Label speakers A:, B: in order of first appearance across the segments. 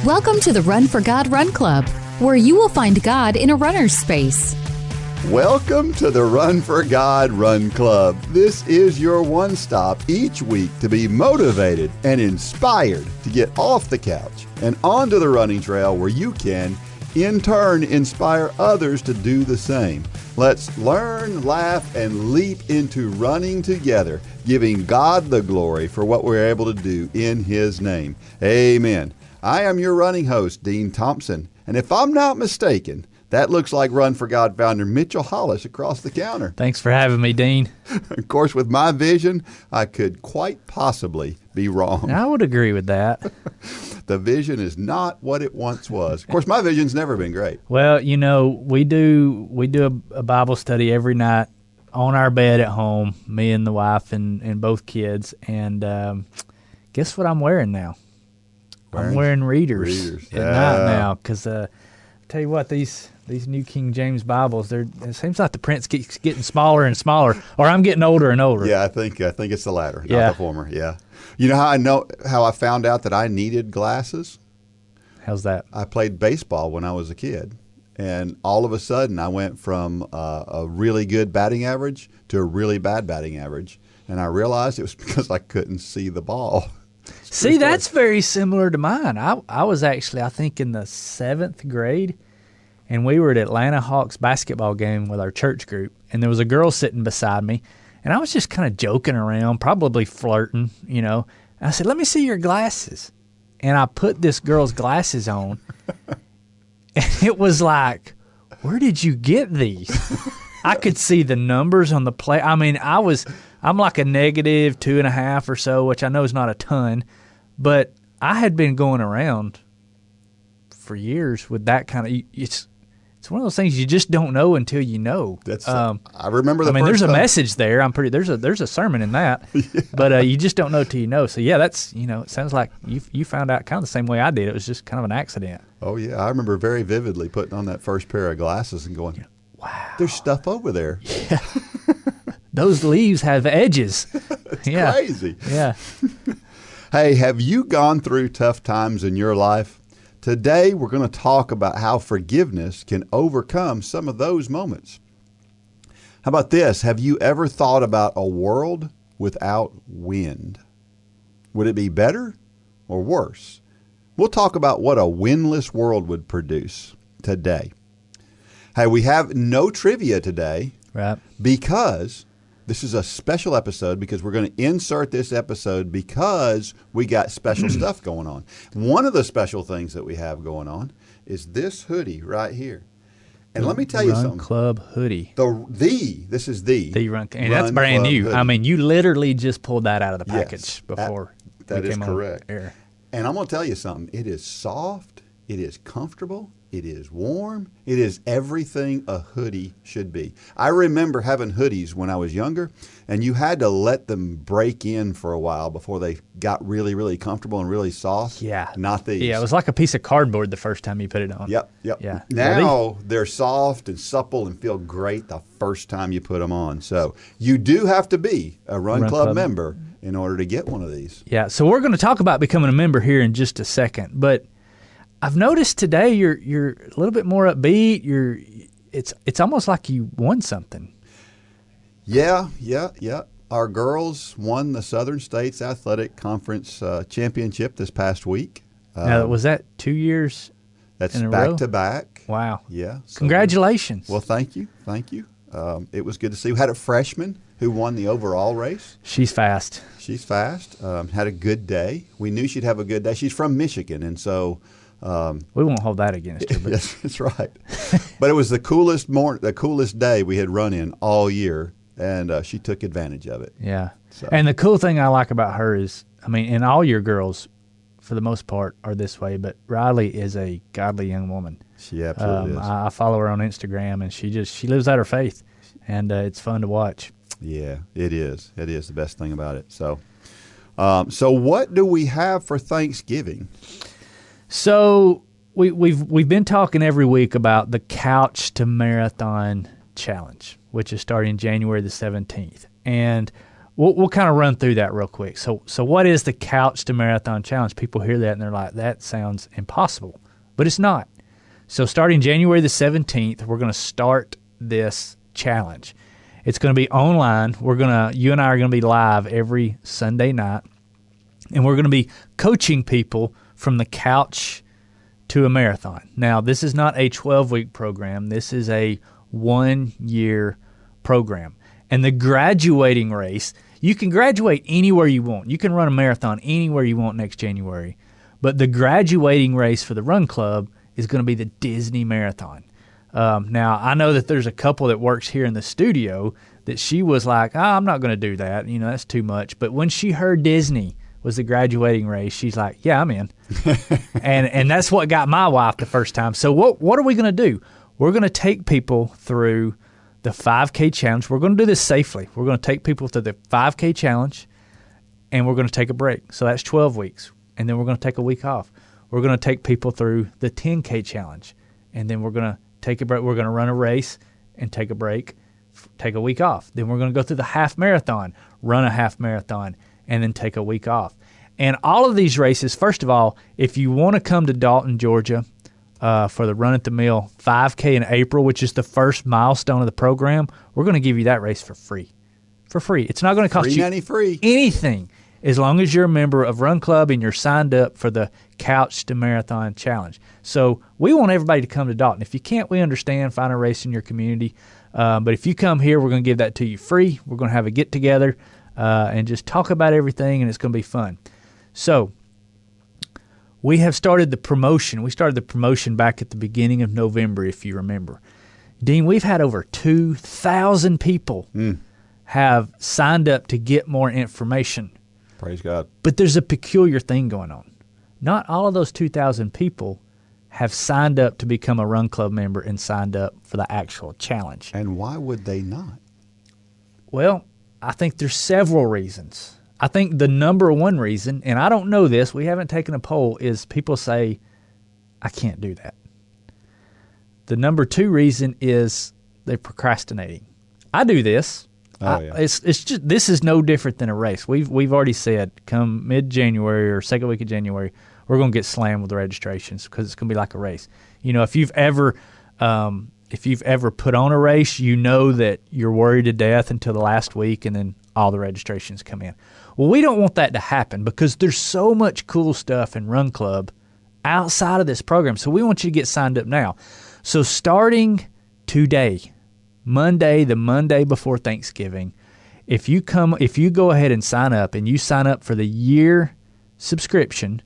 A: Welcome to the Run for God Run Club, where you will find God in a runner's space.
B: Welcome to the Run for God Run Club. This is your one stop each week to be motivated and inspired to get off the couch and onto the running trail where you can, in turn, inspire others to do the same. Let's learn, laugh, and leap into running together, giving God the glory for what we're able to do in His name. Amen. I am your running host, Dean Thompson, and if I'm not mistaken, that looks like Run for God founder Mitchell Hollis across the counter.
C: Thanks for having me, Dean.
B: Of course, with my vision, I could quite possibly be wrong.
C: I would agree with that.
B: The vision is not what it once was. Of course, my vision's never been great.
C: Well, you know, we do a Bible study every night on our bed at home, me and the wife and both kids. And guess what I'm wearing now? I'm wearing readers at night now because tell you what, these new King James Bibles, it seems like the print's keeps getting smaller and smaller, or I'm getting older and older.
B: Yeah, I think it's the latter, not the former. Yeah. You know how I found out that I needed glasses?
C: How's that?
B: I played baseball when I was a kid, and all of a sudden I went from a really good batting average to a really bad batting average, and I realized it was because I couldn't see the ball.
C: See, that's very similar to mine. I was actually, I think, in the 7th grade, and we were at Atlanta Hawks basketball game with our church group, and there was a girl sitting beside me, and I was just kind of joking around, probably flirting, you know. And I said, "Let me see your glasses." And I put this girl's glasses on, and it was like, where did you get these? I could see the numbers on the play. I mean, I'm like a negative 2.5 or so, which I know is not a ton, but I had been going around for years with that kind of. It's one of those things you just don't know until you know.
B: That's I remember the.
C: I mean,
B: first
C: there's
B: time.
C: a message there. There's a sermon in that, yeah. But you just don't know till you know. So yeah, that's it sounds like you found out kind of the same way I did. It was just kind of an accident.
B: Oh yeah, I remember very vividly putting on that first pair of glasses and going, "Wow, there's stuff over there."
C: Yeah. Those leaves have edges.
B: It's crazy.
C: Yeah.
B: Hey, have you gone through tough times in your life? Today, we're going to talk about how forgiveness can overcome some of those moments. How about this? Have you ever thought about a world without wind? Would it be better or worse? We'll talk about what a windless world would produce today. Hey, we have no trivia today,
C: right?
B: Because this is a special episode because we're going to insert this episode because we got special stuff going on. One of the special things that we have going on is this hoodie right here. And let me tell you something.
C: Run Club hoodie.
B: This is the
C: Run, and that's brand new.
B: Hoodie.
C: I mean, you literally just pulled that out of the package before.
B: That is correct.
C: Air.
B: And I'm going to tell you something. It is soft. It is comfortable. It is warm. It is everything a hoodie should be. I remember having hoodies when I was younger, and you had to let them break in for a while before they got really, really comfortable and really soft.
C: Yeah.
B: Not these.
C: Yeah, it was like a piece of cardboard the first time you put it on.
B: Yep.
C: Yeah.
B: Now they're soft and supple and feel great the first time you put them on. So you do have to be a Run Club member in order to get one of these.
C: Yeah, so we're going to talk about becoming a member here in just a second, but I've noticed today you're a little bit more upbeat. It's almost like you won something.
B: Yeah. Our girls won the Southern States Athletic Conference championship this past week.
C: Now, was that 2 years?
B: That's
C: in a
B: back
C: row?
B: to back.
C: Wow.
B: Yeah. So,
C: congratulations.
B: well, thank you. It was good to see. We had a freshman who won the overall race.
C: She's fast.
B: Had a good day. We knew she'd have a good day. She's from Michigan, and so.
C: We won't hold that against her. But.
B: Yes, that's right. But it was the coolest day we had run in all year, and she took advantage of it.
C: Yeah.
B: So.
C: And the cool thing I like about her is, I mean, and all your girls, for the most part, are this way, but Riley is a godly young woman.
B: She absolutely is.
C: I follow her on Instagram, and she lives out her faith, and it's fun to watch.
B: Yeah, it is. It is the best thing about it. So what do we have for Thanksgiving?
C: So we've been talking every week about the Couch to Marathon Challenge, which is starting January the 17th. And we'll kind of run through that real quick. So what is the Couch to Marathon Challenge? People hear that and they're like, that sounds impossible. But it's not. So starting January the 17th, we're going to start this challenge. It's going to be online. You and I are going to be live every Sunday night, and we're going to be coaching people from the couch to a marathon. Now, this is not a 12-week program. This is a 1-year program. And the graduating race, you can graduate anywhere you want. You can run a marathon anywhere you want next January. But the graduating race for the Run Club is going to be the Disney Marathon. Now, I know that there's a couple that works here in the studio that she was like, I'm not going to do that. That's too much. But when she heard Disney was the graduating race, she's like, yeah, I'm in. and that's what got my wife the first time. So what are we going to do? We're going to take people through the 5K challenge. We're going to do this safely. We're going to take people through the 5K challenge, and we're going to take a break. So that's 12 weeks. And then we're going to take a week off. We're going to take people through the 10K challenge, and then we're going to take a break. We're going to run a race and take a break, take a week off. Then we're going to go through the half marathon, run a half marathon, and then take a week off. And all of these races, first of all, if you want to come to Dalton, Georgia, for the Run at the Mill 5K in April, which is the first milestone of the program, we're going to give you that race for free. For free. It's not going to cost you anything as long as you're a member of Run Club and you're signed up for the Couch to Marathon Challenge. So we want everybody to come to Dalton. If you can't, we understand. Find a race in your community. But if you come here, we're going to give that to you free. We're going to have a get-together and just talk about everything, and it's going to be fun. So we have started the promotion. We started the promotion back at the beginning of November, if you remember. Dean, we've had over 2,000 people have signed up to get more information.
B: Praise God.
C: But there's a peculiar thing going on. Not all of those 2,000 people have signed up to become a Run Club member and signed up for the actual challenge.
B: And why would they not?
C: Well, I think there's several reasons. I think the number one reason, and I don't know this, we haven't taken a poll, is people say, I can't do that. The number two reason is they're procrastinating. I do this. It's just, this is no different than a race. We've already said come mid-January or second week of January, we're going to get slammed with the registrations because it's going to be like a race. If you've ever put on a race, you know that you're worried to death until the last week, and then all the registrations come in. Well, we don't want that to happen because there's so much cool stuff in Run Club outside of this program. So we want you to get signed up now. So starting today, Monday, the Monday before Thanksgiving, if you go ahead and sign up, and you sign up for the year subscription,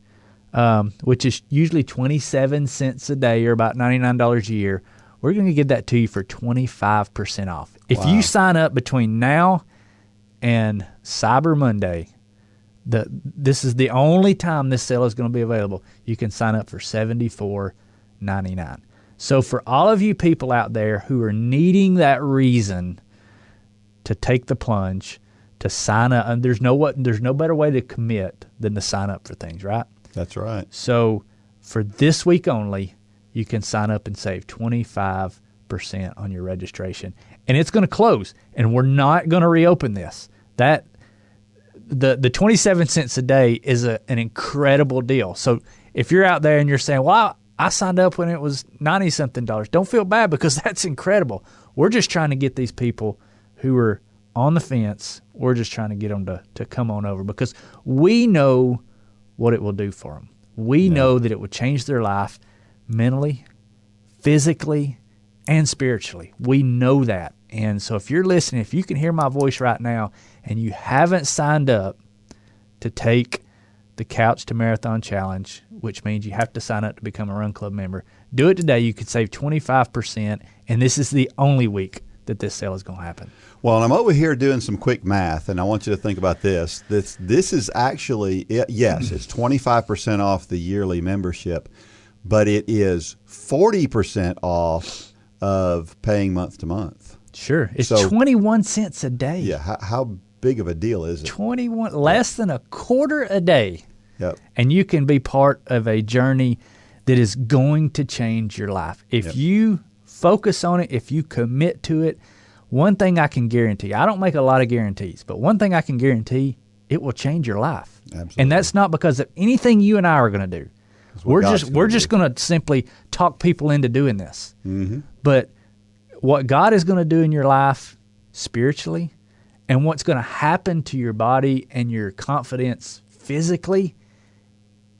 C: which is usually 27 cents a day or about $99 a year, we're going to give that to you for 25% off. If you sign up between now and Cyber Monday, this is the only time this sale is going to be available. You can sign up for $74.99. So for all of you people out there who are needing that reason to take the plunge, to sign up, and there's no better way to commit than to sign up for things, right?
B: That's right.
C: So for this week only, you can sign up and save 25% on your registration. And it's going to close, and we're not going to reopen this. The 27 cents a day is an incredible deal. So if you're out there and you're saying, well, I signed up when it was $90-something, don't feel bad because that's incredible. We're just trying to get these people who are on the fence, we're just trying to get them to come on over because we know what it will do for them. We know that it would change their life mentally, physically, and spiritually. We know that. And so if you're listening, if you can hear my voice right now and you haven't signed up to take the Couch to Marathon Challenge, which means you have to sign up to become a Run Club member, do it today. You could save 25%, and this is the only week that this sale is going to happen.
B: Well, and I'm over here doing some quick math, and I want you to think about this. This is actually, yes, it's 25% off the yearly membership, but it is 40% off of paying month to month.
C: Sure. It's 21 cents a day.
B: Yeah. How big of a deal is it?
C: 21, less than a quarter a day.
B: Yep.
C: And you can be part of a journey that is going to change your life. If you focus on it, if you commit to it, one thing I can guarantee, I don't make a lot of guarantees, but one thing I can guarantee, it will change your life.
B: Absolutely.
C: And that's not because of anything you and I are going to do. We're just going to simply talk people into doing this.
B: Mm-hmm.
C: But what God is going to do in your life spiritually, and what's going to happen to your body and your confidence physically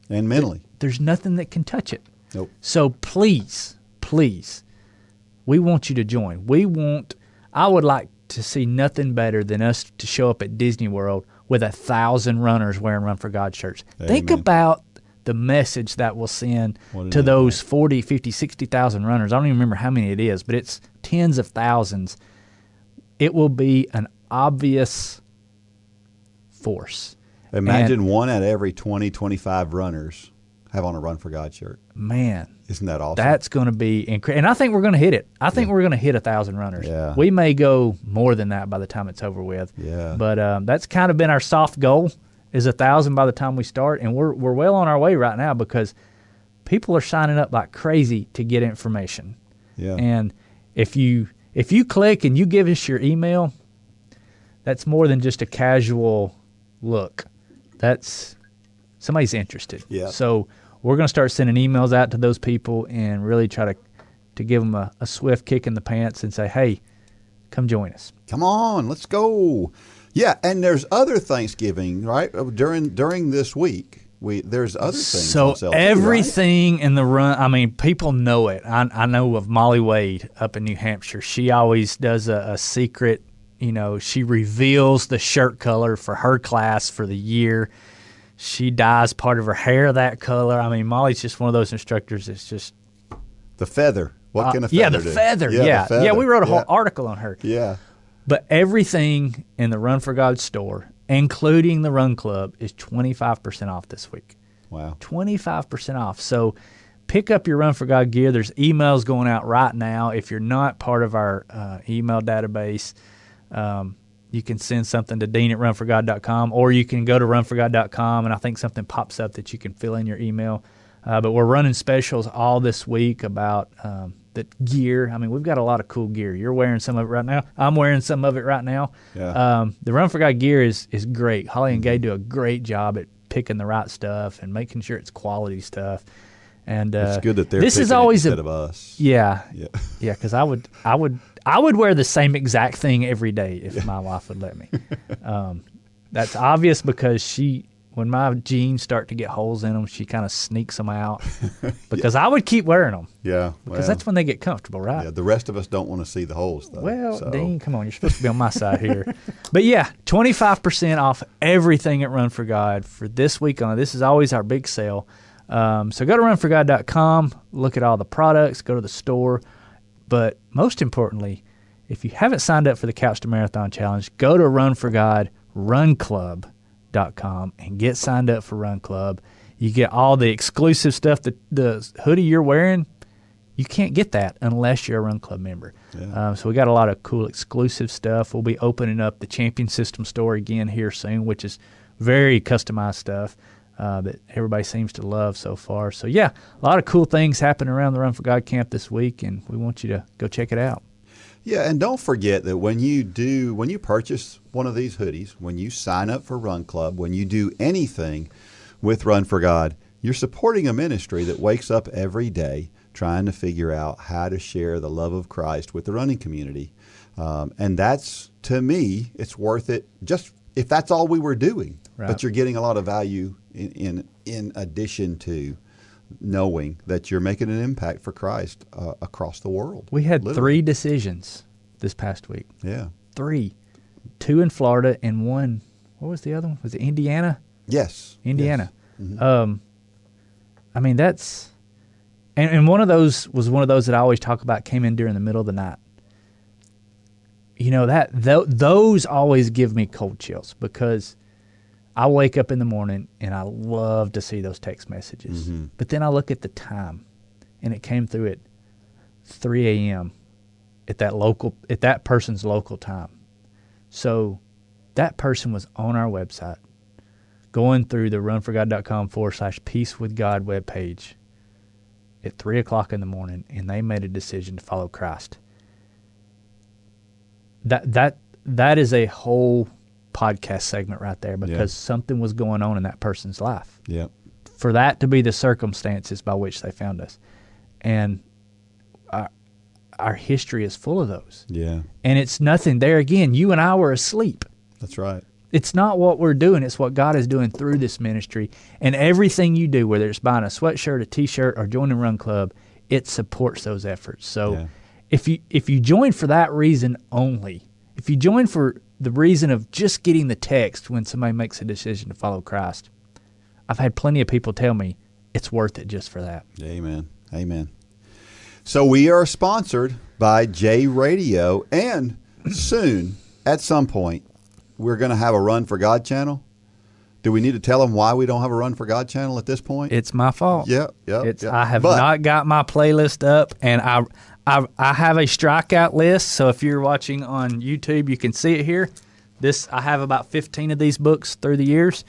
B: and mentally,
C: there's nothing that can touch it.
B: Nope.
C: So please, we want you to join. I would like to see nothing better than us to show up at Disney World with 1,000 runners wearing Run for God shirts.
B: Amen.
C: Think about the message that we'll send to those 40, 50, 60,000 runners. I don't even remember how many it is, but it's tens of thousands. It will be an obvious force.
B: Imagine one out of every 20, 25 runners have on a Run for God shirt.
C: Man.
B: Isn't that awesome?
C: That's going to be incredible. And I think we're going to hit it. I think we're going to hit 1,000 runners.
B: Yeah.
C: We may go more than that by the time it's over with.
B: Yeah.
C: But that's kind of been our soft goal, is 1,000 by the time we start. And we're well on our way right now because people are signing up like crazy to get information.
B: Yeah.
C: And if you click and you give us your email, that's more than just a casual look. That's somebody's interested.
B: Yeah.
C: So we're going to start sending emails out to those people and really try to give them a swift kick in the pants and say, hey, come join us.
B: Come on, let's go. Yeah, and there's other Thanksgiving, right? During this week, there's other things.
C: So everything
B: right?
C: in the run, I mean, people know it. I know of Molly Wade up in New Hampshire. She always does a secret, she reveals the shirt color for her class for the year. She dyes part of her hair that color. I mean, Molly's just one of those instructors that's just...
B: The feather. What can a feather
C: do?
B: Feather.
C: Yeah, we wrote a whole article on her.
B: Yeah.
C: But everything in the Run for God store, including the Run Club, is 25% off this week.
B: Wow.
C: 25% off. So pick up your Run for God gear. There's emails going out right now. If you're not part of our email database, you can send something to dean@runforgod.com, or you can go to runforgod.com, and I think something pops up that you can fill in your email. But we're running specials all this week about the gear. I mean, we've got a lot of cool gear. You're wearing some of it right now. I'm wearing some of it right now.
B: Yeah.
C: The Run for God gear is great. Holly and Gay do a great job at picking the right stuff and making sure it's quality stuff. And
B: it's good that they're
C: this
B: picking
C: is always
B: it instead of us.
C: Yeah. Because I would wear the same exact thing every day if my wife would let me. That's obvious because when my jeans start to get holes in them, she kind of sneaks them out because I would keep wearing them.
B: Yeah.
C: Because that's when they get comfortable, right?
B: Yeah. The rest of us don't want to see the holes, though.
C: Well, Dean, come on. You're supposed to be on my side here. But yeah, 25% off everything at Run for God for this week on. This is always our big sale. So go to runforgod.com, look at all the products, go to the store. But most importantly, if you haven't signed up for the Couch to Marathon Challenge, go to Run for God Run Club.com and get signed up for Run Club. You get all the exclusive stuff. The hoodie you're wearing, you can't get that unless you're a Run Club member.
B: Yeah.
C: So we got a lot of cool exclusive stuff. We'll be opening up the Champion System store again here soon, which is very customized stuff that everybody seems to love so far. So yeah, a lot of cool things happening around the Run for God camp this week, and we want you to go check it out.
B: Yeah, and don't forget that when you purchase one of these hoodies, when you sign up for Run Club, when you do anything with Run for God, you're supporting a ministry that wakes up every day trying to figure out how to share the love of Christ with the running community. And that's, to me, it's worth it just if that's all we were doing. Right. But you're getting a lot of value in addition to knowing that you're making an impact for Christ across the world.
C: We had 3 decisions this past week.
B: Yeah.
C: 3. 2 in Florida and 1, what was the other one? Was it Indiana?
B: Yes.
C: Indiana.
B: Yes. Mm-hmm.
C: I mean, that's, and one of those was one of those that I always talk about came in during the middle of the night. Those always give me cold chills because I wake up in the morning and I love to see those text messages. Mm-hmm. But then I look at the time and it came through at 3 a.m. at that person's local time. So that person was on our website going through the runforgod.com/Peace with God webpage at 3 o'clock in the morning, and they made a decision to follow Christ. that is a whole podcast segment right there, because something was going on in that person's life.
B: Yeah.
C: For that to be the circumstances by which they found us. And our history is full of those.
B: Yeah.
C: And it's nothing. There again, you and I were asleep.
B: That's right.
C: It's not what we're doing. It's what God is doing through this ministry. And everything you do, whether it's buying a sweatshirt, a T-shirt, or joining Run Club, it supports those efforts. So if you join for that reason only, if you join for the reason of just getting the text when somebody makes a decision to follow Christ, I've had plenty of people tell me it's worth it just for that.
B: Amen. Amen. So we are sponsored by J Radio, and soon, at some point, we're going to have a Run for God channel. Do we need to tell them why we don't have a Run for God channel at this point?
C: It's my fault.
B: Yep.
C: I have not got my playlist up, and I have a strikeout list. So if you're watching on YouTube, you can see it here. I have about 15 of these books through the years,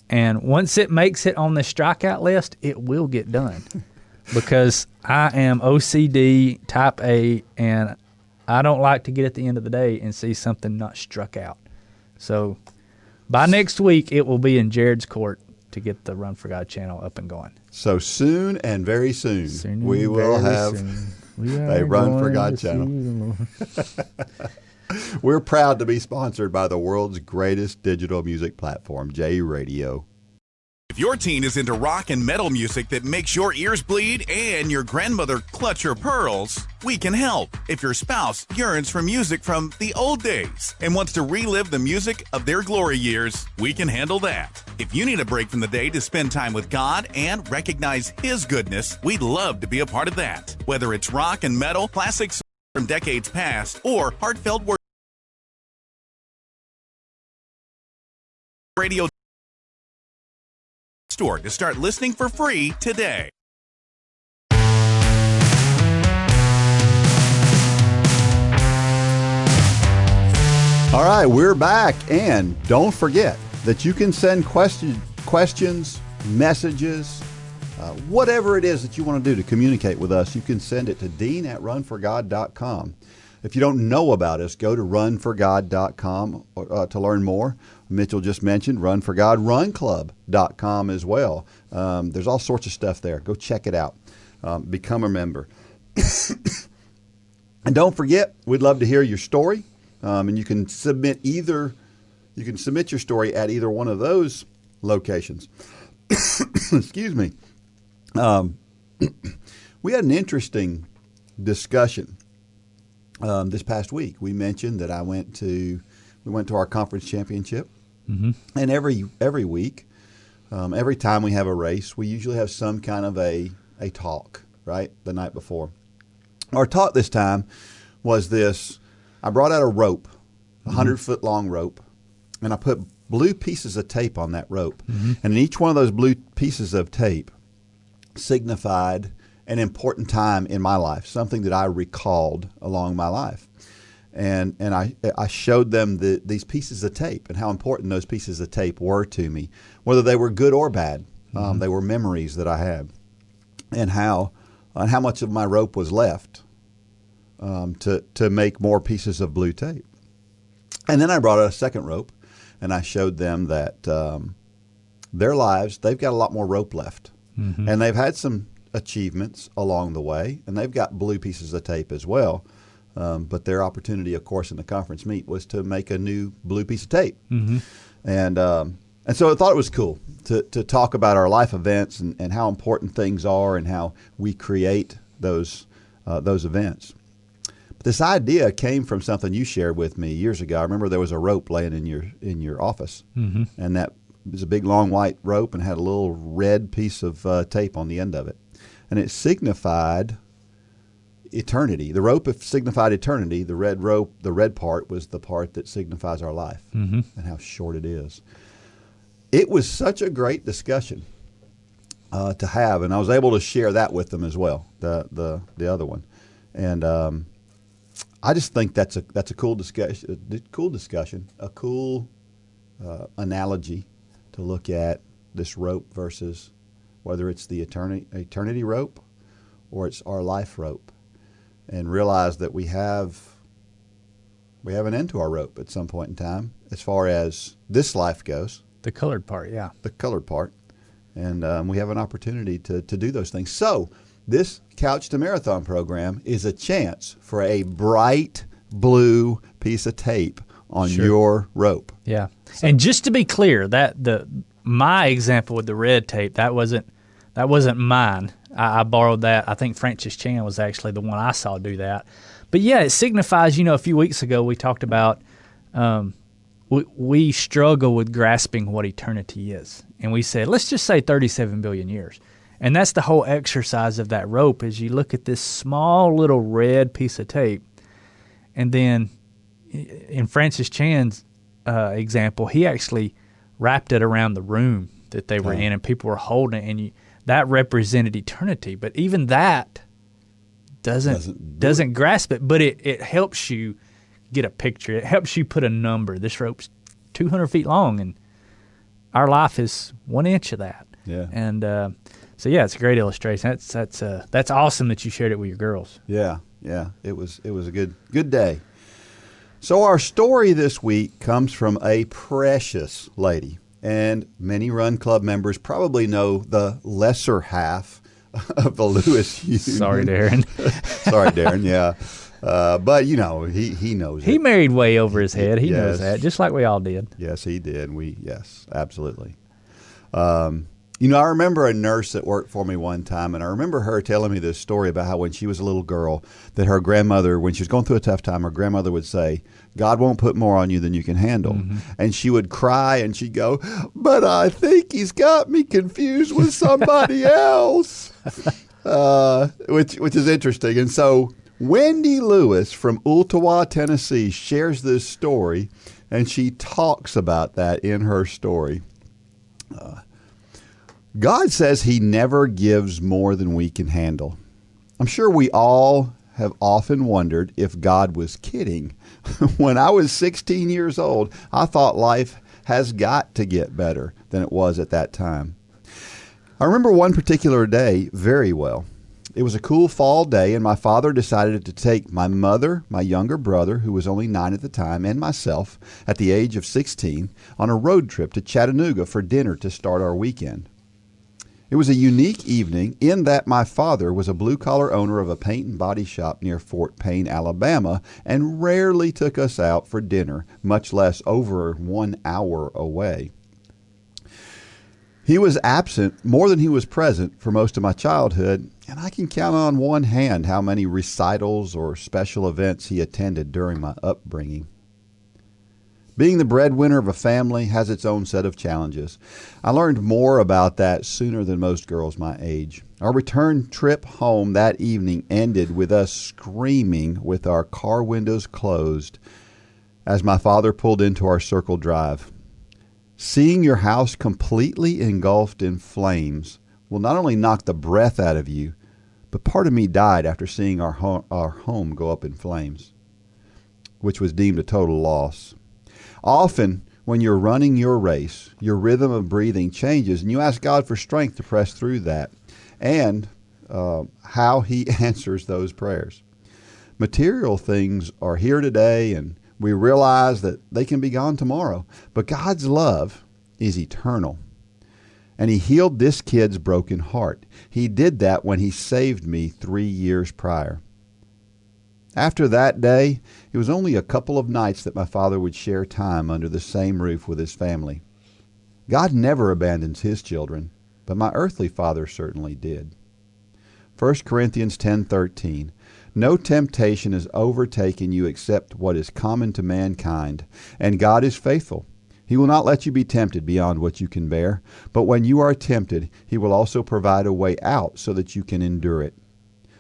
C: and once it makes it on the strikeout list, it will get done. Because I am OCD type A, and I don't like to get at the end of the day and see something not struck out. So by next week, it will be in Jared's court to get the Run for God channel up and going.
B: So soon and very soon we will have a Run for God channel. We're proud to be sponsored by the world's greatest digital music platform, J Radio.
D: If your teen is into rock and metal music that makes your ears bleed and your grandmother clutch her pearls, we can help. If your spouse yearns for music from the old days and wants to relive the music of their glory years, we can handle that. If you need a break from the day to spend time with God and recognize His goodness, we'd love to be a part of that. Whether it's rock and metal, classic songs from decades past, or heartfelt worship, radio store to start listening for free today.
B: All right, we're back, and don't forget that you can send questions, messages, whatever it is that you want to do to communicate with us. You can send it to dean@runforgod.com. If you don't know about us, go to runforgod.com to learn more. Mitchell just mentioned runforgodrunclub.com as well. There's all sorts of stuff there. Go check it out. Become a member. And don't forget, we'd love to hear your story. And you can submit your story at either one of those locations. Excuse me. We had an interesting discussion this past week. We mentioned that we went to our conference championship, and every week, every time we have a race, we usually have some kind of a talk, right, the night before. Our talk this time was this. I brought out a rope, a 100-foot long rope, and I put blue pieces of tape on that rope. And each one of those blue pieces of tape signified an important time in my life, something that I recalled along my life. And I showed them these pieces of tape and how important those pieces of tape were to me, whether they were good or bad. They were memories that I had, and how much of my rope was left to make more pieces of blue tape. And then I brought out a second rope, and I showed them that their lives, they've got a lot more rope left. And they've had some achievements along the way, and they've got blue pieces of tape as well. But their opportunity, of course, in the conference meet was to make a new blue piece of tape. And so I thought it was cool to talk about our life events and how important things are and how we create those events. But this idea came from something you shared with me years ago. I remember there was a rope laying in your office, and that was a big long white rope and had a little red piece of tape on the end of it, and it signified eternity. The rope signified eternity. The red rope, the red part, was the part that signifies our life and how short it is. It was such a great discussion to have, and I was able to share that with them as well. The other one, and I just think that's a cool discussion. A cool analogy to look at this rope versus whether it's the eternity rope or it's our life rope, and realize that we have we have an end to our rope at some point in time as far as this life goes.
C: The colored part, yeah.
B: The colored part. And we have an opportunity to do those things. So this Couch to Marathon program is a chance for a bright blue piece of tape on your rope.
C: Yeah. So, and just to be clear, that my example with the red tape, that wasn't mine. I borrowed that. I think Francis Chan was actually the one I saw do that. But yeah, it signifies, a few weeks ago we talked about we struggle with grasping what eternity is. And we said, let's just say 37 billion years. And that's the whole exercise of that rope is you look at this small little red piece of tape, and then in Francis Chan's example, he actually wrapped it around the room that they were in, and people were holding it, and that represented eternity. But even that doesn't grasp it, but it helps you get a picture. It helps you put a number. This rope's 200 feet long, and our life is 1 inch of that.
B: Yeah.
C: And so yeah, it's a great illustration. That's awesome that you shared it with your girls.
B: Yeah. It was a good day. So our story this week comes from a precious lady, and many Run Club members probably know the lesser half of the Lewis union.
C: Sorry, Darren.
B: Sorry, Darren. Yeah. But he knows
C: he
B: it.
C: married way over his head. He knows that, just like we all did.
B: Yes, he did. Yes, absolutely. I remember a nurse that worked for me one time, and I remember her telling me this story about how when she was a little girl, that her grandmother, when she was going through a tough time, her grandmother would say, God won't put more on you than you can handle. Mm-hmm. And she would cry, and she'd go, but I think he's got me confused with somebody else, which is interesting. And so Wendy Lewis from Ooltewah, Tennessee, shares this story, and she talks about that in her story. God says he never gives more than we can handle. I'm sure we all have often wondered if God was kidding. When I was 16 years old, I thought life has got to get better than it was at that time. I remember one particular day very well. It was a cool fall day, and my father decided to take my mother, my younger brother, who was only 9 at the time, and myself, at the age of 16, on a road trip to Chattanooga for dinner to start our weekend. It was a unique evening in that my father was a blue-collar owner of a paint and body shop near Fort Payne, Alabama, and rarely took us out for dinner, much less over 1 hour away. He was absent more than he was present for most of my childhood, and I can count on one hand how many recitals or special events he attended during my upbringing. Being the breadwinner of a family has its own set of challenges. I learned more about that sooner than most girls my age. Our return trip home that evening ended with us screaming with our car windows closed as my father pulled into our circle drive. Seeing your house completely engulfed in flames will not only knock the breath out of you, but part of me died after seeing our home go up in flames, which was deemed a total loss. Often, when you're running your race, your rhythm of breathing changes, and you ask God for strength to press through that, and how he answers those prayers. Material things are here today, and we realize that they can be gone tomorrow, but God's love is eternal. And he healed this kid's broken heart. He did that when he saved me 3 years prior. After that day, it was only a couple of nights that my father would share time under the same roof with his family. God never abandons his children, but my earthly father certainly did. 1 Corinthians 10:13, no temptation has overtaken you except what is common to mankind, and God is faithful. He will not let you be tempted beyond what you can bear, but when you are tempted, he will also provide a way out so that you can endure it.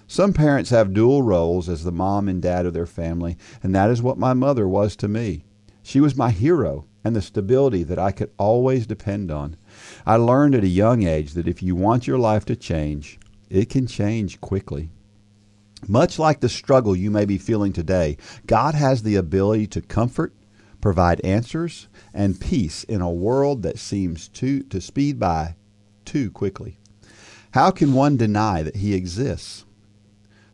B: Some parents have dual roles as the mom and dad of their family, and that is what my mother was to me. She was my hero and the stability that I could always depend on. I learned at a young age that if you want your life to change, it can change quickly. Much like the struggle you may be feeling today, God has the ability to comfort, provide answers, and peace in a world that seems to speed by too quickly. How can one deny that he exists?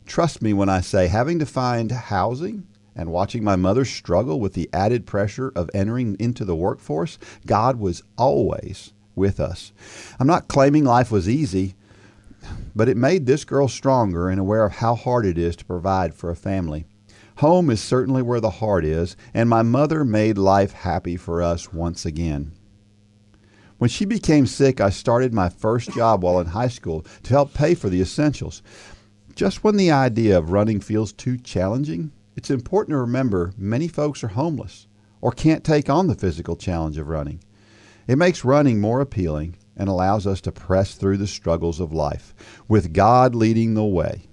B: Trust me when I say having to find housing and watching my mother struggle with the added pressure of entering into the workforce, God was always with us. I'm not claiming life was easy, but it made this girl stronger and aware of how hard it is to provide for a family. Home is certainly where the heart is, and my mother made life happy for us once again. When she became sick, I started my first job while in high school to help pay for the essentials. Just when the idea of running feels too challenging, it's important to remember many folks are homeless or can't take on the physical challenge of running. It makes running more appealing and allows us to press through the struggles of life, with God leading the way.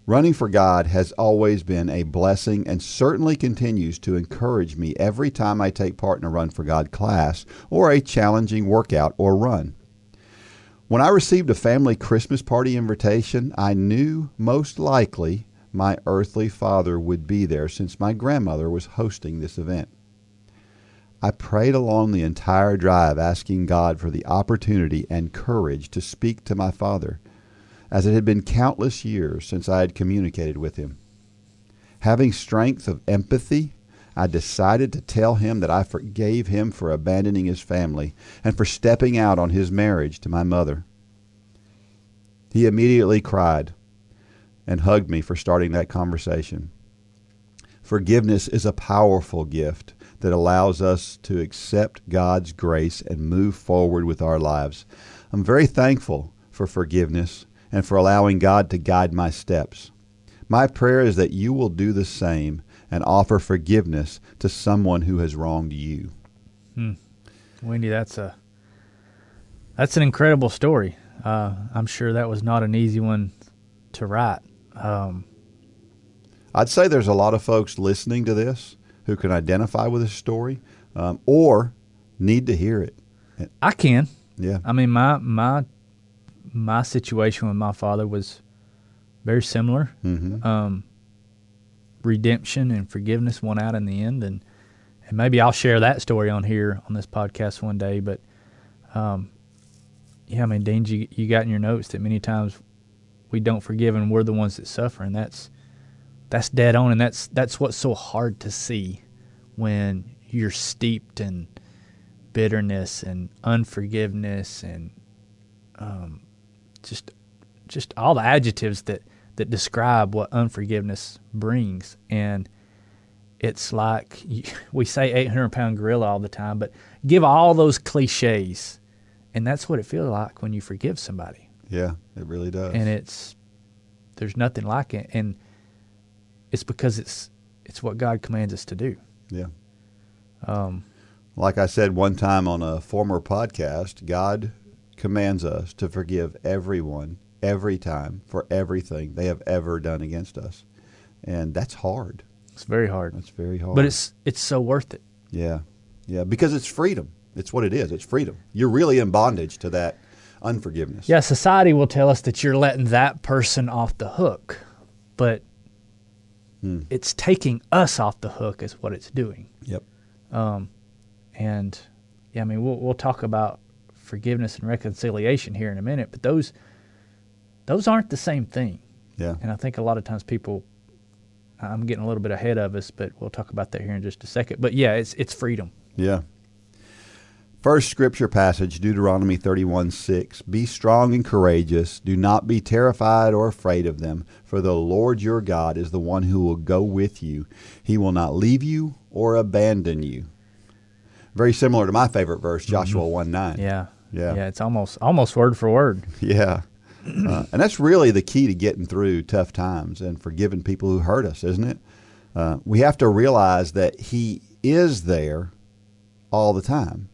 B: Running for God has always been a blessing and certainly continues to encourage me every time I take part in a Run for God class or a challenging workout or run. When I received a family Christmas party invitation, I knew most likely my earthly father would be there since my grandmother was hosting this event. I prayed along the entire drive, asking God for the opportunity and courage to speak to my father, as it had been countless years since I had communicated with him. Having strength of empathy, I decided to tell him that I forgave him for abandoning his family and for stepping out on his marriage to my mother. He immediately cried and hugged me for starting that conversation. Forgiveness is a powerful gift that allows us to accept God's grace and move forward with our lives. I'm very thankful for forgiveness and for allowing God to guide my steps. My prayer is that you will do the same and offer forgiveness to someone who has wronged you.
C: Wendy, that's an incredible story. I'm sure that was not an easy one to write.
B: I'd say there's a lot of folks listening to this who can identify with this story or need to hear it.
C: I can.
B: Yeah.
C: I mean, my situation with my father was very similar.
B: Mm-hmm.
C: Redemption and forgiveness won out in the end, and maybe I'll share that story on here on this podcast one day. But yeah, I mean, Dean, you got in your notes that many times we don't forgive, and we're the ones that suffer, and that's dead on, and that's what's so hard to see when you're steeped in bitterness and unforgiveness and just all the adjectives that describe what unforgiveness brings. And it's like we say 800-pound gorilla all the time, but give all those cliches, and that's what it feels like when you forgive somebody.
B: Yeah, it really does.
C: And there's nothing like it, and it's because it's what God commands us to do.
B: Yeah. Like I said one time on a former podcast, God commands us to forgive everyone, every time, for everything they have ever done against us. And that's hard.
C: It's very hard.
B: It's very hard.
C: But it's so worth it.
B: Yeah. Yeah, because it's freedom. It's what it is. It's freedom. You're really in bondage to that unforgiveness.
C: Yeah, society will tell us that you're letting that person off the hook, but it's taking us off the hook is what it's doing.
B: Yep.
C: And yeah, I mean, we'll talk about forgiveness and reconciliation here in a minute, but those aren't the same thing.
B: Yeah.
C: And I think a lot of times I'm getting a little bit ahead of us, but we'll talk about that here in just a second. But yeah, it's freedom.
B: Yeah. First scripture passage, Deuteronomy 31:6. Be strong and courageous. Do not be terrified or afraid of them, for the Lord your God is the one who will go with you. He will not leave you or abandon you. Very similar to my favorite verse, Joshua 1:9.
C: Yeah.
B: Yeah.
C: Yeah, it's almost word for word.
B: Yeah. And that's really the key to getting through tough times and forgiving people who hurt us, isn't it? We have to realize that He is there all the time.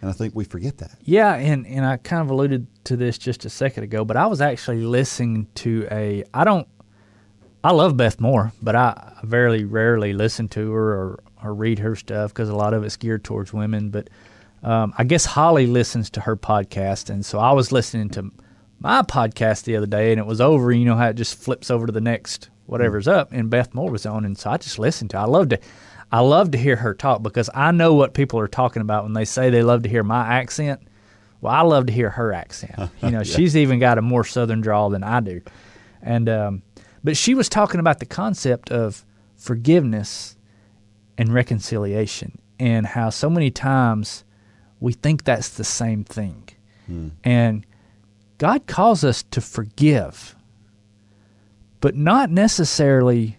B: And I think we forget that.
C: Yeah, and I kind of alluded to this just a second ago, but I was actually listening to I love Beth Moore, but I very rarely listen to her or read her stuff because a lot of it's geared towards women. But I guess Holly listens to her podcast, and so I was listening to my podcast the other day, and it was over. You know how it just flips over to the next whatever's up, and Beth Moore was on, and so I just listened to it. I love to hear her talk because I know what people are talking about when they say they love to hear my accent. Well, I love to hear her accent. You know, she's even got a more southern drawl than I do. And but she was talking about the concept of forgiveness and reconciliation, and how so many times we think that's the same thing. And God calls us to forgive, but not necessary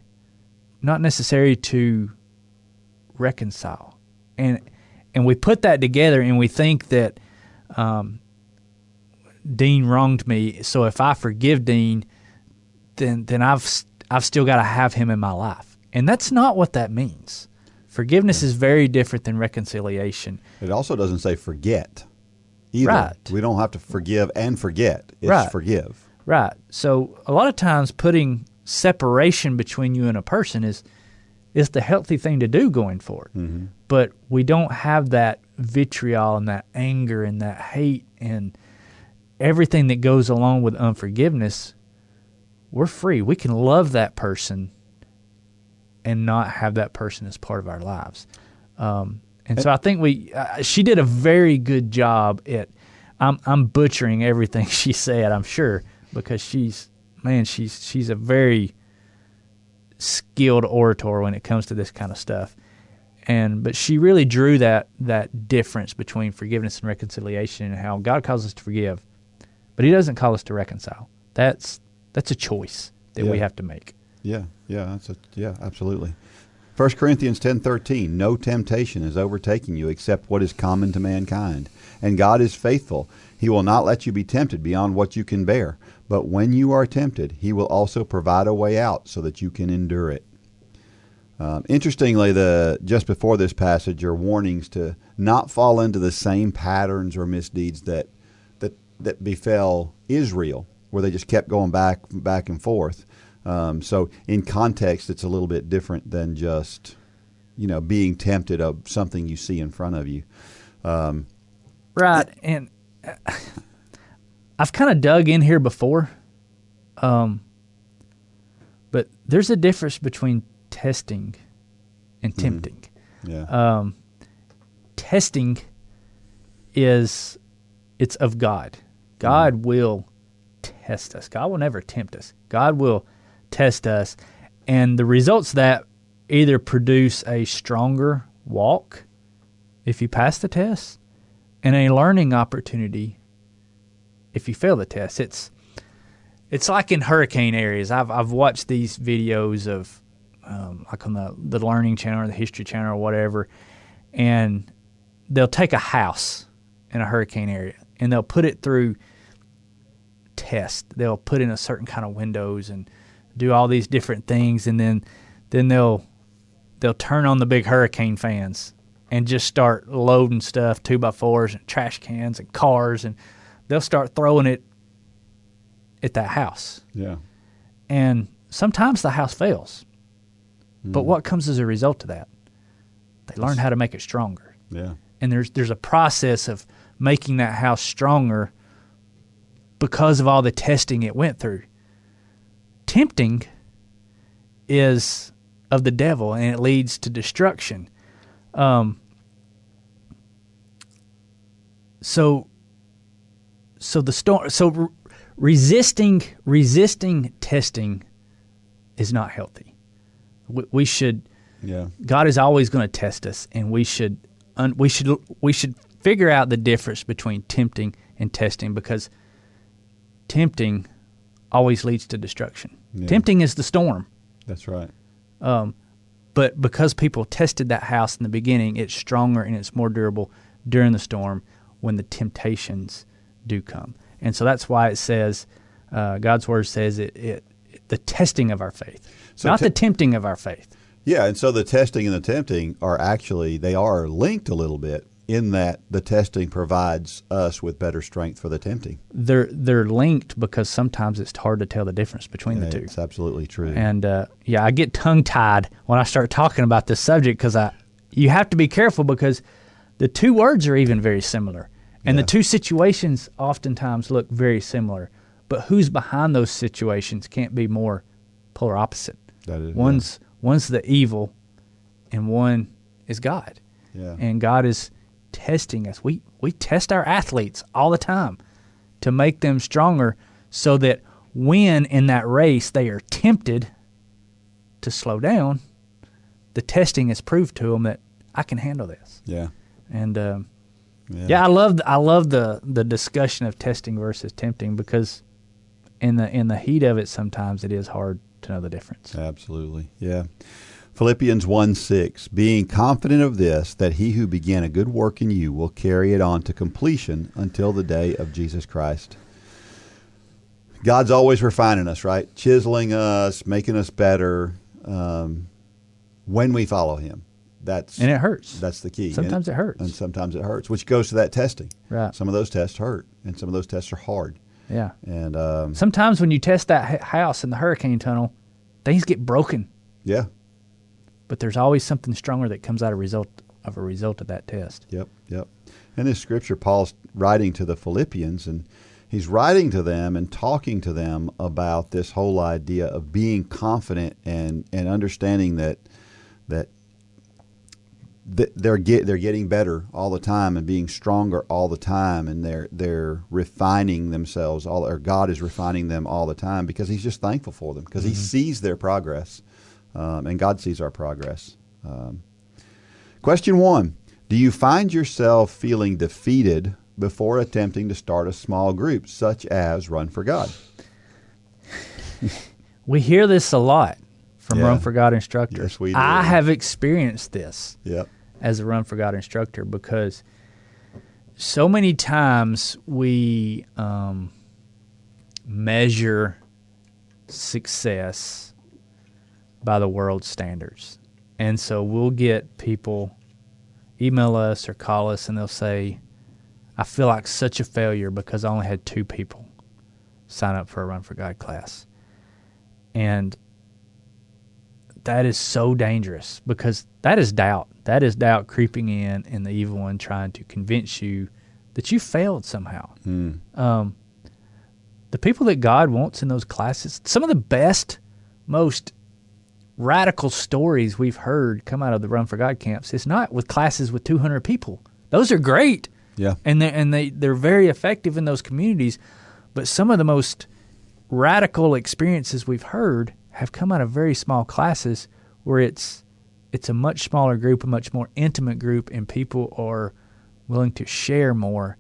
C: to reconcile. And we put that together, and we think that Dean wronged me, so if I forgive Dean, then I've still got to have him in my life. And that's not what that means. Forgiveness is very different than reconciliation.
B: It also doesn't say forget either.
C: Right.
B: We don't have to forgive and forget. It's forgive.
C: Right. So a lot of times putting separation between you and a person is the healthy thing to do going forward. Mm-hmm. But we don't have that vitriol and that anger and that hate and everything that goes along with unforgiveness. We're free. We can love that person and not have that person as part of our lives. And so I think she did a very good job at, I'm butchering everything she said, I'm sure, because she's a very skilled orator when it comes to this kind of stuff. But she really drew that difference between forgiveness and reconciliation, and how God calls us to forgive, but he doesn't call us to reconcile. That's a choice that we have to make.
B: Yeah, absolutely. 1 Corinthians 10:13, no temptation is overtaking you except what is common to mankind. And God is faithful. He will not let you be tempted beyond what you can bear. But when you are tempted, he will also provide a way out so that you can endure it. Interestingly, just before this passage are warnings to not fall into the same patterns or misdeeds that befell Israel, where they just kept going back and forth. So in context, it's a little bit different than just, being tempted of something you see in front of you.
C: Right. And I've kind of dug in here before. But there's a difference between testing and tempting.
B: Yeah.
C: Testing it's of God. God will test us. God will never tempt us. God will test us, and the results of that either produce a stronger walk if you pass the test, and a learning opportunity if you fail the test. It's like in hurricane areas. I've watched these videos of like on the Learning Channel or the History Channel or whatever, and they'll take a house in a hurricane area and they'll put it through test. They'll put in a certain kind of windows and do all these different things, and then they'll turn on the big hurricane fans and just start loading stuff, 2x4s and trash cans and cars, and they'll start throwing it at that house.
B: Yeah.
C: And sometimes the house fails. But what comes as a result of that? They learn how to make it stronger.
B: Yeah.
C: And there's a process of making that house stronger because of all the testing it went through. Tempting is of the devil, and it leads to destruction. So the storm. So resisting testing is not healthy. We should.
B: Yeah.
C: God is always going to test us, and we should figure out the difference between tempting and testing, because tempting always leads to destruction. Yeah. Tempting is the storm.
B: That's right.
C: But because people tested that house in the beginning, it's stronger and it's more durable during the storm when the temptations do come. And so that's why it says, God's word says the testing of our faith, so not the tempting of our faith.
B: Yeah, and so the testing and the tempting they are linked a little bit, in that the testing provides us with better strength for the tempting.
C: They're linked because sometimes it's hard to tell the difference between the two.
B: It's absolutely true.
C: And I get tongue-tied when I start talking about this subject, because you have to be careful, because the two words are even very similar. And the two situations oftentimes look very similar. But who's behind those situations can't be more polar opposite.
B: That is,
C: One's the evil, and one is God.
B: Yeah.
C: And God is testing us. We test our athletes all the time to make them stronger, so that when in that race they are tempted to slow down, the testing has proved to them that I can handle this.
B: Yeah.
C: And I love the discussion of testing versus tempting, because in the heat of it, sometimes it is hard to know the difference.
B: Absolutely. Yeah. Philippians 1:6, being confident of this, that he who began a good work in you will carry it on to completion until the day of Jesus Christ. God's always refining us, right? Chiseling us, making us better when we follow him. And
C: it hurts.
B: That's the key.
C: Sometimes it hurts.
B: And sometimes it hurts, which goes to that testing.
C: Right.
B: Some of those tests hurt, and some of those tests are hard.
C: Yeah.
B: And
C: sometimes when you test that house in the hurricane tunnel, things get broken.
B: Yeah.
C: But there's always something stronger that comes out of a result of that test.
B: Yep. In this scripture, Paul's writing to the Philippians, and he's writing to them and talking to them about this whole idea of being confident and understanding that they're getting better all the time and being stronger all the time, and they're refining themselves or God is refining them all the time, because he's just thankful for them, because he sees their progress, and God sees our progress. Question 1, do you find yourself feeling defeated before attempting to start a small group, such as Run for God?
C: We hear this a lot from Run for God instructors.
B: Yes, we do.
C: I have experienced this
B: Yep.
C: as a Run for God instructor, because so many times we measure success by the world's standards. And so we'll get people email us or call us, and they'll say, I feel like such a failure because I only had 2 people sign up for a Run for God class. And that is so dangerous, because that is doubt. That is doubt creeping in, and the evil one trying to convince you that you failed somehow. The people that God wants in those classes, some of the best, most radical stories we've heard come out of the Run for God camps, it's not with classes with 200 people. Those are great.
B: Yeah.
C: And they're very effective in those communities. But some of the most radical experiences we've heard have come out of very small classes, where it's a much smaller group, a much more intimate group, and people are willing to share more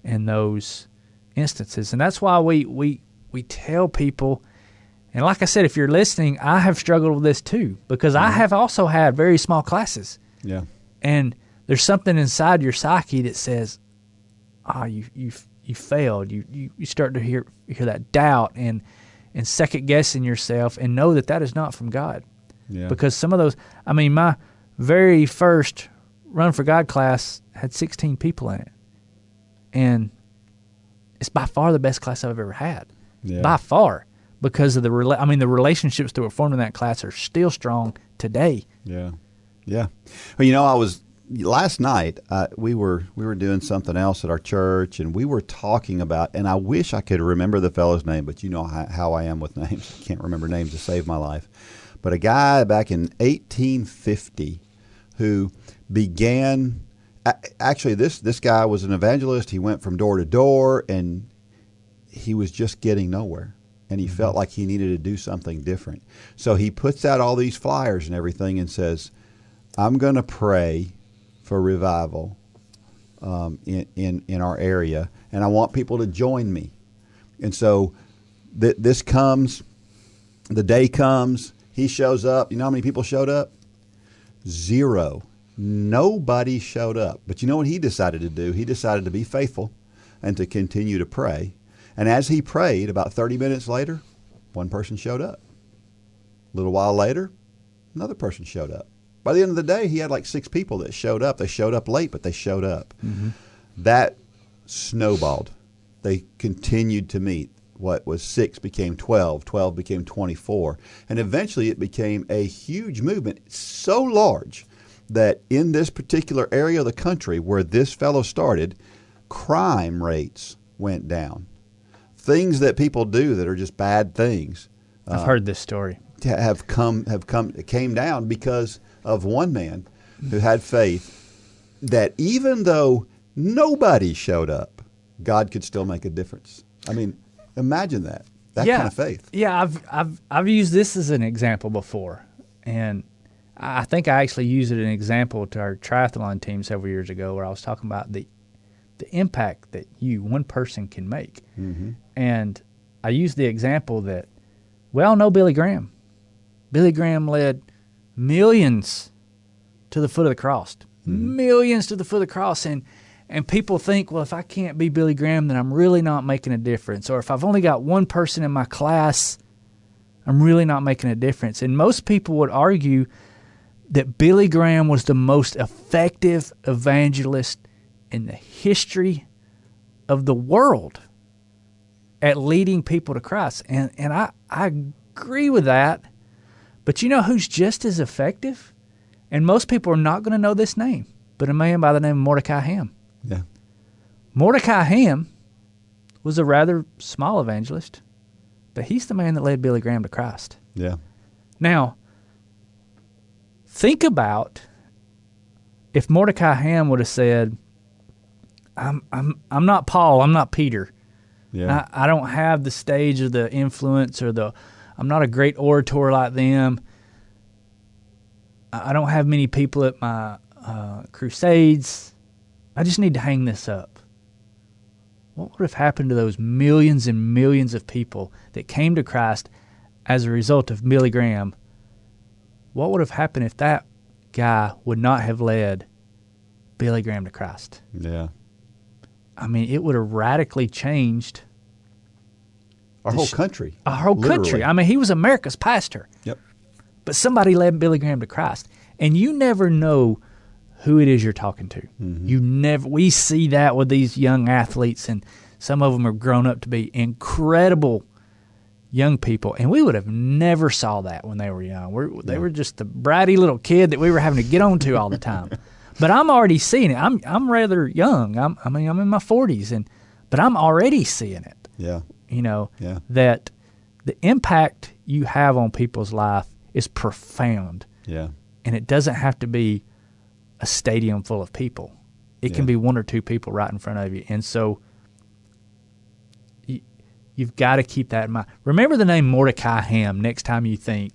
C: in those instances. And that's why we tell people, and like I said, if you're listening, I have struggled with this too, because I have also had very small classes.
B: Yeah.
C: And there's something inside your psyche that says, you failed. You start to hear that doubt and second guessing yourself, and know that is not from God.
B: Yeah.
C: Because some of those, my very first Run for God class had 16 people in it. And it's by far the best class I've ever had.
B: Yeah.
C: By far. Because of the relationships that were formed in that class are still strong today.
B: Yeah. Yeah. Well, last night, we were doing something else at our church, and we were talking about, and I wish I could remember the fellow's name, but you know how I am with names. I can't remember names to save my life. But a guy back in 1850 who began, actually this guy was an evangelist. He went from door to door, and he was just getting nowhere. And he felt like he needed to do something different. So he puts out all these flyers and everything and says, I'm going to pray for revival in our area, and I want people to join me. And so this comes, the day comes, he shows up. You know how many people showed up? 0. Nobody showed up. But you know what he decided to do? He decided to be faithful and to continue to pray. And as he prayed, about 30 minutes later, one person showed up. A little while later, another person showed up. By the end of the day, he had like 6 people that showed up. They showed up late, but they showed up. Mm-hmm. That snowballed. They continued to meet. What was 6 became 12. 12 became 24. And eventually it became a huge movement, so large that in this particular area of the country where this fellow started, crime rates went down. Things that people do that are just bad things.
C: I've heard this story.
B: Came down because of one man who had faith that even though nobody showed up, God could still make a difference. Imagine that kind of faith.
C: Yeah, I've used this as an example before, and I think I actually used it as an example to our triathlon team several years ago, where I was talking about the impact that one person can make.
B: Mm-hmm.
C: And I used the example that we all know Billy Graham. Billy Graham led millions to the foot of the cross.
B: Mm-hmm.
C: Millions to the foot of the cross. And people think, well, if I can't be Billy Graham, then I'm really not making a difference. Or if I've only got one person in my class, I'm really not making a difference. And most people would argue that Billy Graham was the most effective evangelist in the history of the world at leading people to Christ. And I agree with that. But you know who's just as effective? And most people are not going to know this name, but a man by the name of Mordecai Ham.
B: Yeah.
C: Mordecai Ham was a rather small evangelist, but he's the man that led Billy Graham to Christ.
B: Yeah.
C: Now, think about if Mordecai Ham would have said, I'm not Paul, I'm not Peter.
B: Yeah.
C: I don't have the stage or the influence I'm not a great orator like them. I don't have many people at my crusades. I just need to hang this up. What would have happened to those millions and millions of people that came to Christ as a result of Billy Graham? What would have happened if that guy would not have led Billy Graham to Christ?
B: Yeah.
C: I mean, it would have radically changed
B: Our whole country.
C: Our whole country.
B: Literally.
C: I mean, he was America's pastor.
B: Yep.
C: But somebody led Billy Graham to Christ. And you never know who it is you're talking to.
B: Mm-hmm.
C: We see that with these young athletes, and some of them have grown up to be incredible young people, and we would have never saw that when they were young. They were just the bratty little kid that we were having to get onto all the time. But I'm already seeing it. I'm rather young. I'm in my 40s, but I'm already seeing it.
B: Yeah.
C: That the impact you have on people's life is profound.
B: Yeah.
C: And it doesn't have to be a stadium full of people. It can be one or two people right in front of you. And so you've got to keep that in mind. Remember the name Mordecai Ham next time you think,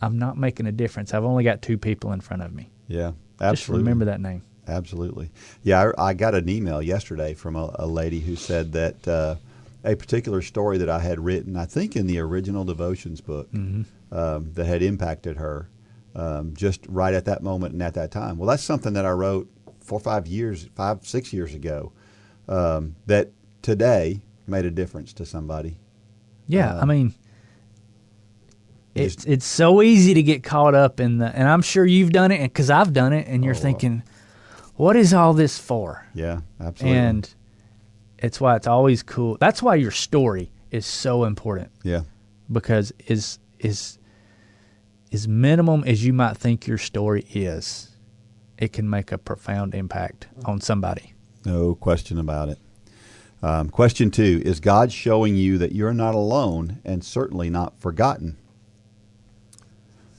C: I'm not making a difference. I've only got two people in front of me.
B: Yeah, absolutely.
C: Just remember that name.
B: Absolutely. Yeah, I got an email yesterday from a lady who said that a particular story that I had written, I think in the original devotions book, that had impacted her just right at that moment and at that time. Well, that's something that I wrote 5, 6 years ago that today made a difference to somebody.
C: Yeah, I mean, it's so easy to get caught up in and I'm sure you've done it because I've done it, and you're thinking, what is all this for?
B: Yeah, absolutely.
C: And it's why it's always cool. That's why your story is so important.
B: Yeah.
C: Because as minimum as you might think your story is, it can make a profound impact on somebody. No
B: question about it. Question 2, is God showing you that you're not alone and certainly not forgotten?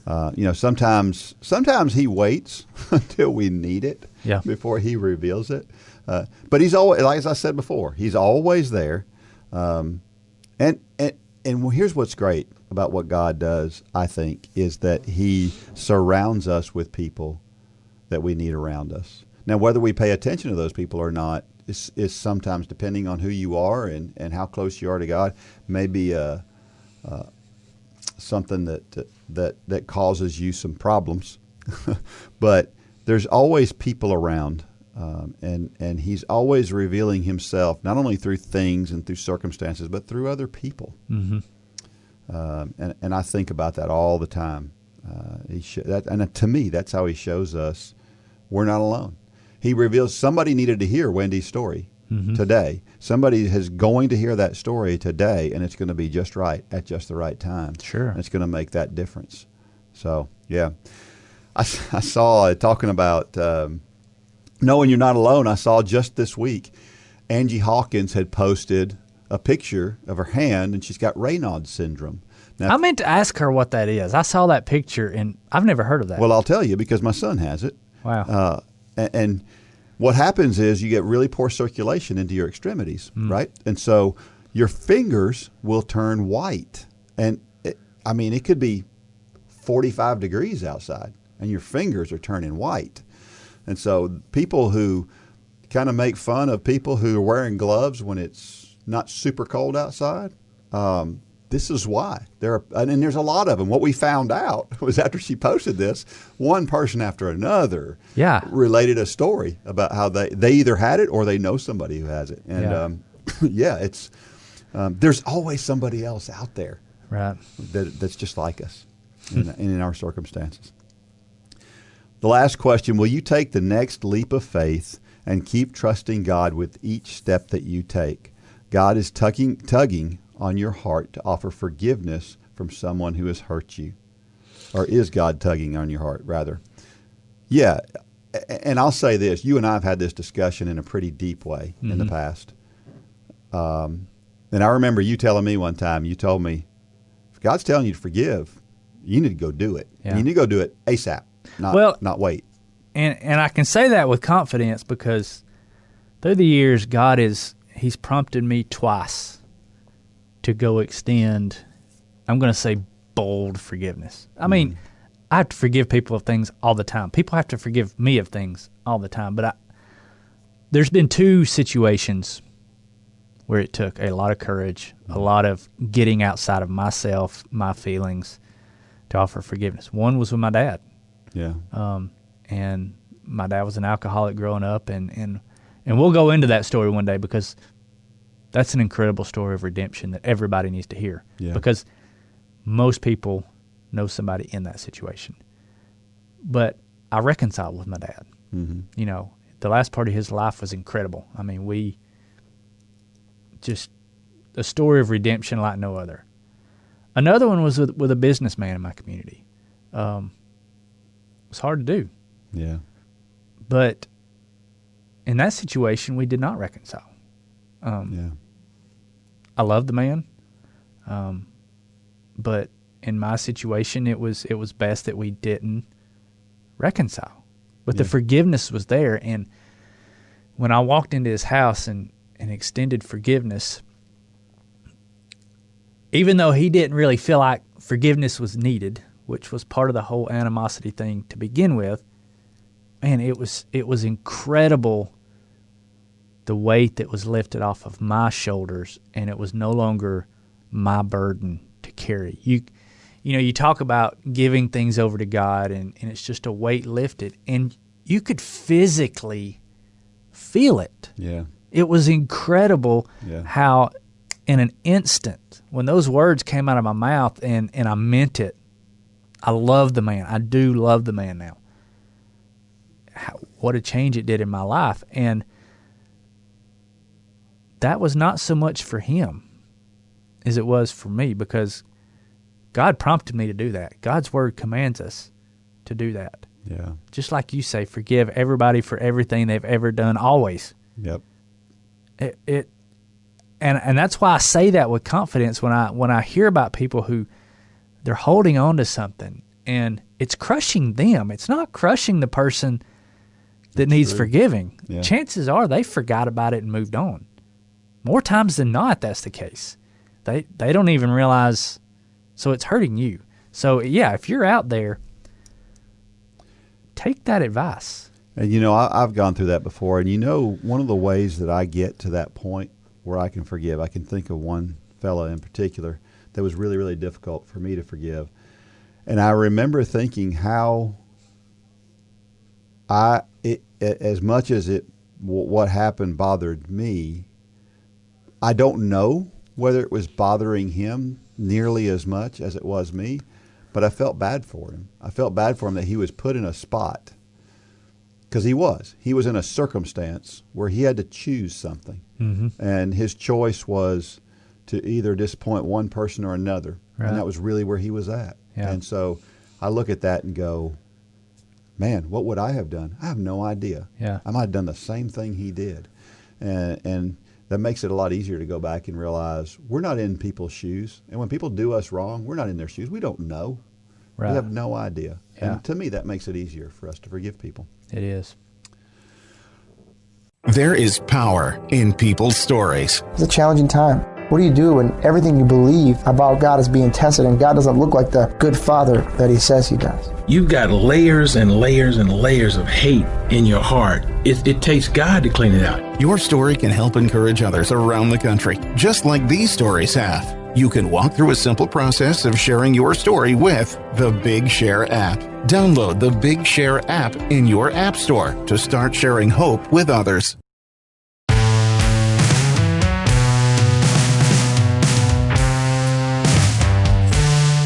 B: Sometimes he waits until we need it before he reveals it. But he's always, like as I said before, he's always there. And here's what's great about what God does, I think, is that he surrounds us with people that we need around us. Now, whether we pay attention to those people or not is sometimes, depending on who you are and how close you are to God, maybe something that causes you some problems. But there's always people around, and he's always revealing himself, not only through things and through circumstances, but through other people. Mm-hmm. And I think about that all the time. And to me, that's how he shows us we're not alone. He reveals somebody needed to hear Wendy's story today. Somebody is going to hear that story today, and it's going to be just right at just the right time. Sure. And it's going to make that difference. So, yeah. I saw, talking about knowing you're not alone, I saw just this week, Angie Hawkins had posted a picture of her hand, and she's got Raynaud's syndrome. Now,
C: I meant to ask her what that is. I saw that picture, and I've never heard of that.
B: Well, I'll tell you, because my son has it.
C: Wow.
B: And what happens is you get really poor circulation into your extremities, right? And so your fingers will turn white. And, it could be 45 degrees outside, and your fingers are turning white. And so people who kind of make fun of people who are wearing gloves when it's not super cold outside, this is why. And there's a lot of them. What we found out was after she posted this, one person after another related a story about how they either had it or they know somebody who has it. And it's there's always somebody else out there that's just like us in our circumstances. The last question, will you take the next leap of faith and keep trusting God with each step that you take? God is tugging on your heart to offer forgiveness from someone who has hurt you. Or is God tugging on your heart, rather? Yeah, and I'll say this. You and I have had this discussion in a pretty deep way in the past. And I remember you telling me one time, you told me, if God's telling you to forgive, you need to go do it. Yeah. You need to go do it ASAP, not wait.
C: And I can say that with confidence because through the years, He's prompted me twice to go extend, I'm going to say bold forgiveness. I mean, I have to forgive people of things all the time. People have to forgive me of things all the time. But there's been two situations where it took a lot of courage, a lot of getting outside of myself, my feelings, to offer forgiveness. One was with my dad.
B: Yeah.
C: And my dad was an alcoholic growing up, and we'll go into that story one day because that's an incredible story of redemption that everybody needs to hear. Yeah. Because most people know somebody in that situation. But I reconciled with my dad. Mm-hmm. You know, the last part of his life was incredible. I mean, we just a story of redemption like no other. Another one was with a businessman in my community. It was hard to do.
B: Yeah.
C: But in that situation, we did not reconcile. I love the man, but in my situation, it was best that we didn't reconcile. But the forgiveness was there, and when I walked into his house and extended forgiveness, even though he didn't really feel like forgiveness was needed, which was part of the whole animosity thing to begin with, man, it was incredible the weight that was lifted off of my shoulders, and it was no longer my burden to carry. You talk about giving things over to God, and it's just a weight lifted, and you could physically feel it.
B: Yeah.
C: It was incredible how in an instant, when those words came out of my mouth and I meant it, I love the man. I do love the man now. What a change it did in my life. And that was not so much for him as it was for me, because God prompted me to do that. God's word commands us to do that.
B: Yeah. Just
C: like you say, forgive everybody for everything they've ever done, always.
B: Yep.
C: And that's why I say that with confidence when I hear about people who they're holding on to something and it's crushing them. It's not crushing the person that needs forgiving. Yeah. Chances are they forgot about it and moved on. More times than not, that's the case. They don't even realize, so it's hurting you. So, yeah, if you're out there, take that advice.
B: And, I've gone through that before. And, one of the ways that I get to that point where I can forgive, I can think of one fella in particular that was really, really difficult for me to forgive. And I remember thinking how as much as what happened bothered me, I don't know whether it was bothering him nearly as much as it was me, but I felt bad for him. I felt bad for him that he was put in a spot, because he was in a circumstance where he had to choose something. Mm-hmm. And his choice was to either disappoint one person or another. Right. And that was really where he was at. Yeah. And so I look at that and go, man, what would I have done? I have no idea.
C: Yeah.
B: I might have done the same thing he did. And that makes it a lot easier to go back and realize we're not in people's shoes. And when people do us wrong, we're not in their shoes. We don't know. Right. We have no idea. Yeah. And to me, that makes it easier for us to forgive people.
C: It is.
E: There is power in people's stories.
F: It's a challenging time.
E: What do you do when everything you believe about God is being tested and God doesn't look like the good father that he says he does?
F: You've got layers and layers and layers of hate in your heart. It takes God to clean it out.
D: Your story can help encourage others around the country, just like these stories have. You can walk through a simple process of sharing your story with the Big Share app. Download the Big Share app in your app store to start sharing hope with others.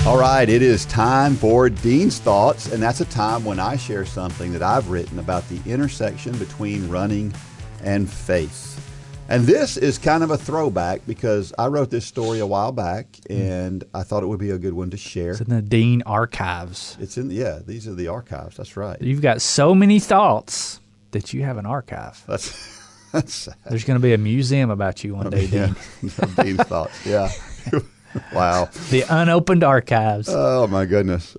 B: All right, it is time for Dean's Thoughts, and that's a time when I share something that I've written about the intersection between running and faith. And this is kind of a throwback because I wrote this story a while back, and I thought it would be a good one to share.
C: It's in the Dean archives.
B: These are the archives. That's right.
C: You've got so many thoughts that you have an archive.
B: That's sad.
C: There's going to be a museum about you one day, Dean.
B: Dean's Thoughts, yeah. Wow.
C: The unopened archives.
B: Oh my goodness.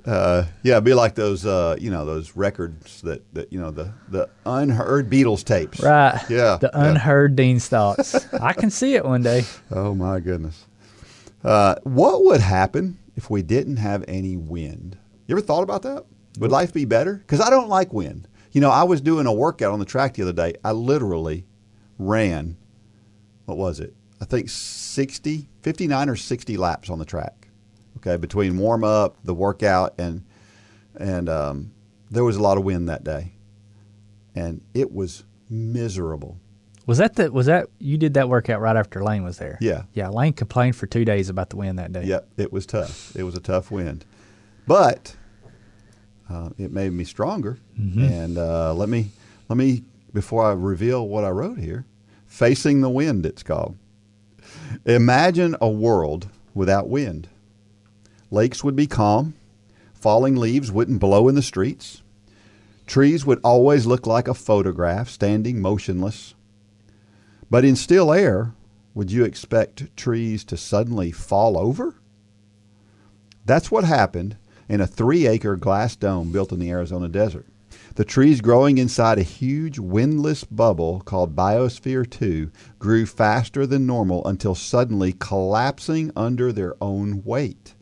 B: It'd be like those those records that the unheard Beatles tapes.
C: Right.
B: Yeah.
C: The unheard Dean's Thoughts. I can see it one day.
B: Oh my goodness. What would happen if we didn't have any wind? You ever thought about that? Would life be better? Because I don't like wind. I was doing a workout on the track the other day. I literally ran, what was it? I think 59 or 60 laps on the track. Okay, between warm up, the workout, and there was a lot of wind that day, and it was miserable.
C: Was that you did that workout right after Lane was there?
B: Yeah.
C: Yeah, Lane complained for 2 days about the wind that day.
B: Yep, it was tough. It was a tough wind, but it made me stronger. Mm-hmm. And let me before I reveal what I wrote here, Facing the Wind, it's called. Imagine a world without wind. Lakes would be calm. Falling leaves wouldn't blow in the streets. Trees would always look like a photograph, standing motionless. But in still air, would you expect trees to suddenly fall over? That's what happened in a 3-acre glass dome built in the Arizona desert. The trees growing inside a huge windless bubble called Biosphere 2 grew faster than normal until suddenly collapsing under their own weight.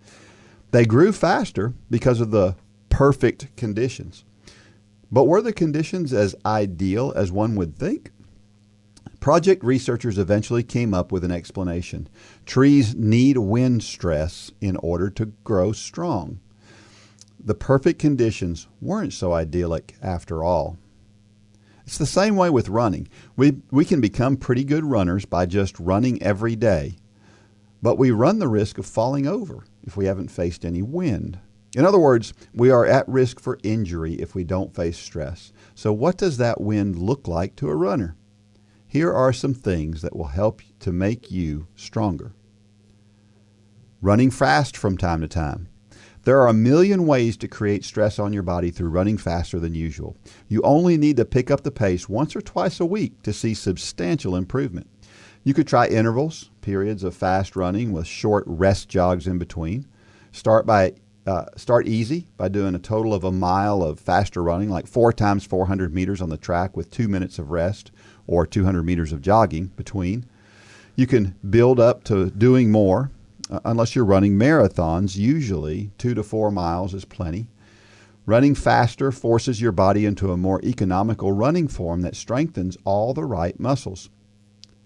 B: They grew faster because of the perfect conditions. But were the conditions as ideal as one would think? Project researchers eventually came up with an explanation. Trees need wind stress in order to grow strong. The perfect conditions weren't so idyllic after all. It's the same way with running. We can become pretty good runners by just running every day, but we run the risk of falling over if we haven't faced any wind. In other words, we are at risk for injury if we don't face stress. So what does that wind look like to a runner? Here are some things that will help to make you stronger. Running fast from time to time. There are a million ways to create stress on your body through running faster than usual. You only need to pick up the pace once or twice a week to see substantial improvement. You could try intervals, periods of fast running with short rest jogs in between. Start easy by doing a total of a mile of faster running, like 4 times 400 meters on the track with 2 minutes of rest or 200 meters of jogging between. You can build up to doing more. Unless you're running marathons, usually 2 to 4 miles is plenty. Running faster forces your body into a more economical running form that strengthens all the right muscles.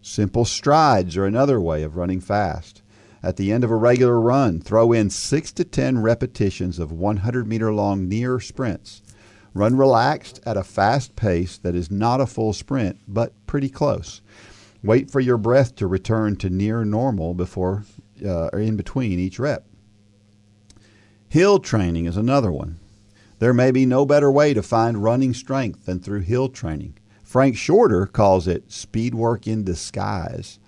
B: Simple strides are another way of running fast. At the end of a regular run, throw in 6 to 10 repetitions of 100-meter long near sprints. Run relaxed at a fast pace that is not a full sprint, but pretty close. Wait for your breath to return to near normal before or in between each rep. Hill training is another one. There may be no better way to find running strength than through hill training. Frank Shorter calls it speed work in disguise.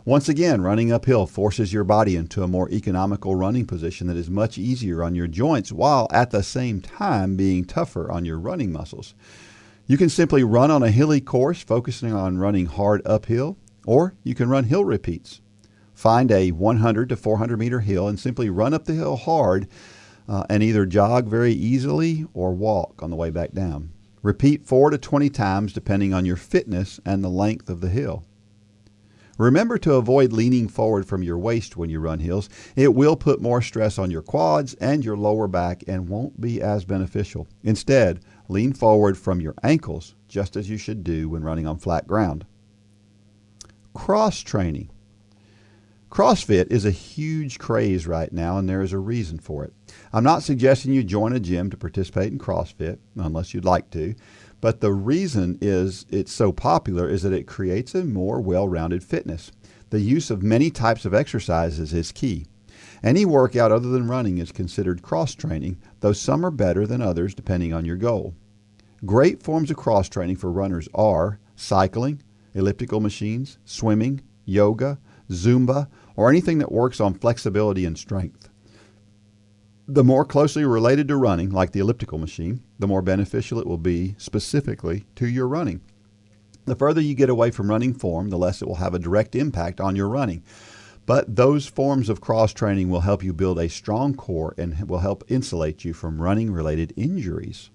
B: Once again, running uphill forces your body into a more economical running position that is much easier on your joints while at the same time being tougher on your running muscles. You can simply run on a hilly course focusing on running hard uphill, or you can run hill repeats. Find a 100 to 400 meter hill and simply run up the hill hard and either jog very easily or walk on the way back down. Repeat 4 to 20 times depending on your fitness and the length of the hill. Remember to avoid leaning forward from your waist when you run hills. It will put more stress on your quads and your lower back and won't be as beneficial. Instead, lean forward from your ankles, just as you should do when running on flat ground. Cross training. CrossFit is a huge craze right now, and there is a reason for it. I'm not suggesting you join a gym to participate in CrossFit, unless you'd like to, but the reason is it's so popular is that it creates a more well-rounded fitness. The use of many types of exercises is key. Any workout other than running is considered cross-training, though some are better than others depending on your goal. Great forms of cross-training for runners are cycling, elliptical machines, swimming, yoga, Zumba, or anything that works on flexibility and strength. The more closely related to running, like the elliptical machine, the more beneficial it will be specifically to your running. The further you get away from running form, the less it will have a direct impact on your running. But those forms of cross-training will help you build a strong core and will help insulate you from running-related injuries.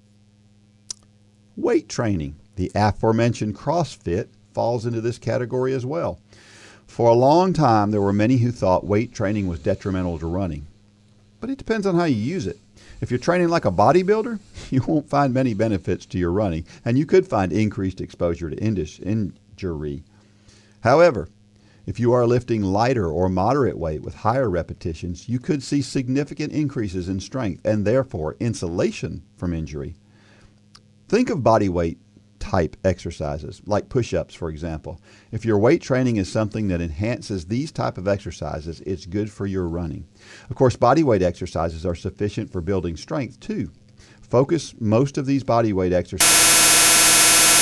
B: Weight training. The aforementioned CrossFit falls into this category as well. For a long time, there were many who thought weight training was detrimental to running. But it depends on how you use it. If you're training like a bodybuilder, you won't find many benefits to your running, and you could find increased exposure to injury. However, if you are lifting lighter or moderate weight with higher repetitions, you could see significant increases in strength and therefore insulation from injury. Think of body weight type exercises, like push-ups, for example. If your weight training is something that enhances these type of exercises, it's good for your running. Of course, body weight exercises are sufficient for building strength, too. Focus most of these body weight exercises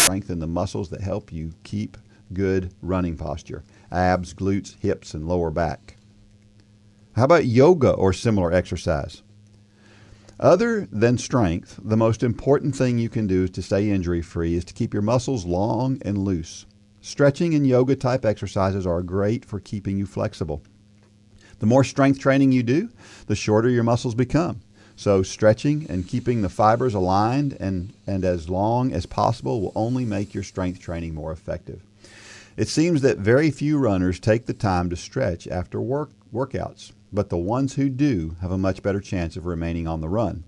B: strengthen the muscles that help you keep good running posture: abs, glutes, hips, and lower back. How about yoga or similar exercise? Other than strength, the most important thing you can do to stay injury-free is to keep your muscles long and loose. Stretching and yoga-type exercises are great for keeping you flexible. The more strength training you do, the shorter your muscles become. So stretching and keeping the fibers aligned and as long as possible will only make your strength training more effective. It seems that very few runners take the time to stretch after workouts, but the ones who do have a much better chance of remaining on the run.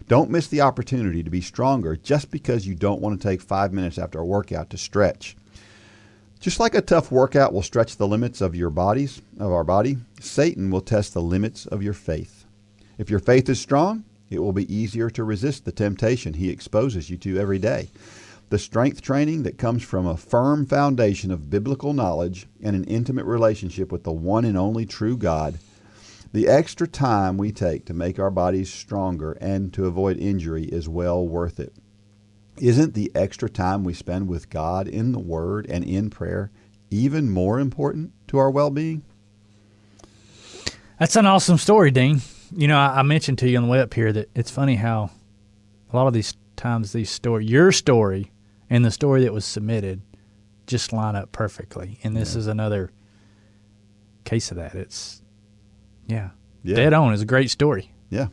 B: Don't miss the opportunity to be stronger just because you don't want to take 5 minutes after a workout to stretch. Just like a tough workout will stretch the limits of our body, Satan will test the limits of your faith. If your faith is strong, it will be easier to resist the temptation he exposes you to every day. The strength training that comes from a firm foundation of biblical knowledge and an intimate relationship with the one and only true God. The extra time we take to make our bodies stronger and to avoid injury is well worth it. Isn't the extra time we spend with God in the Word and in prayer even more important to our well-being?
C: That's an awesome story, Dean. You know, I mentioned to you on the way up here that it's funny how a lot of these times your story and the story that was submitted just line up perfectly. And this is another case of that. It's, dead on. It's a great story.
B: Yeah,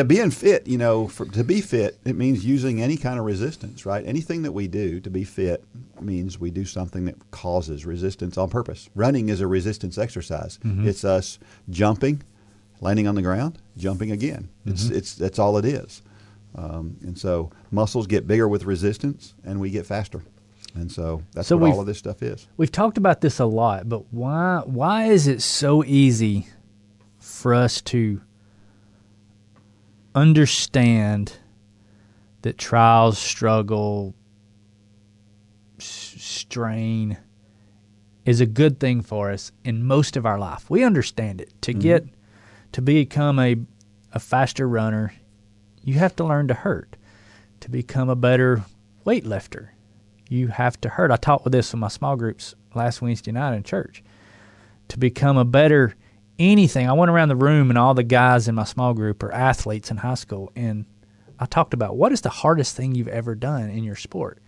B: being fit, to be fit, it means using any kind of resistance, right? Anything that we do to be fit means we do something that causes resistance on purpose. Running is a resistance exercise. Mm-hmm. It's us jumping, landing on the ground, jumping again. Mm-hmm. That's all it is. And so muscles get bigger with resistance, and we get faster. And so that's what all of this stuff is.
C: We've talked about this a lot, but why is it so easy for us to understand that trials, struggle, strain is a good thing for us in most of our life? We understand it. To become a faster runner, you have to learn to hurt. To become a better weightlifter, you have to hurt. I talked with this in my small groups last Wednesday night in church. To become a better anything, I went around the room and all the guys in my small group are athletes in high school, and I talked about what is the hardest thing you've ever done in your sport.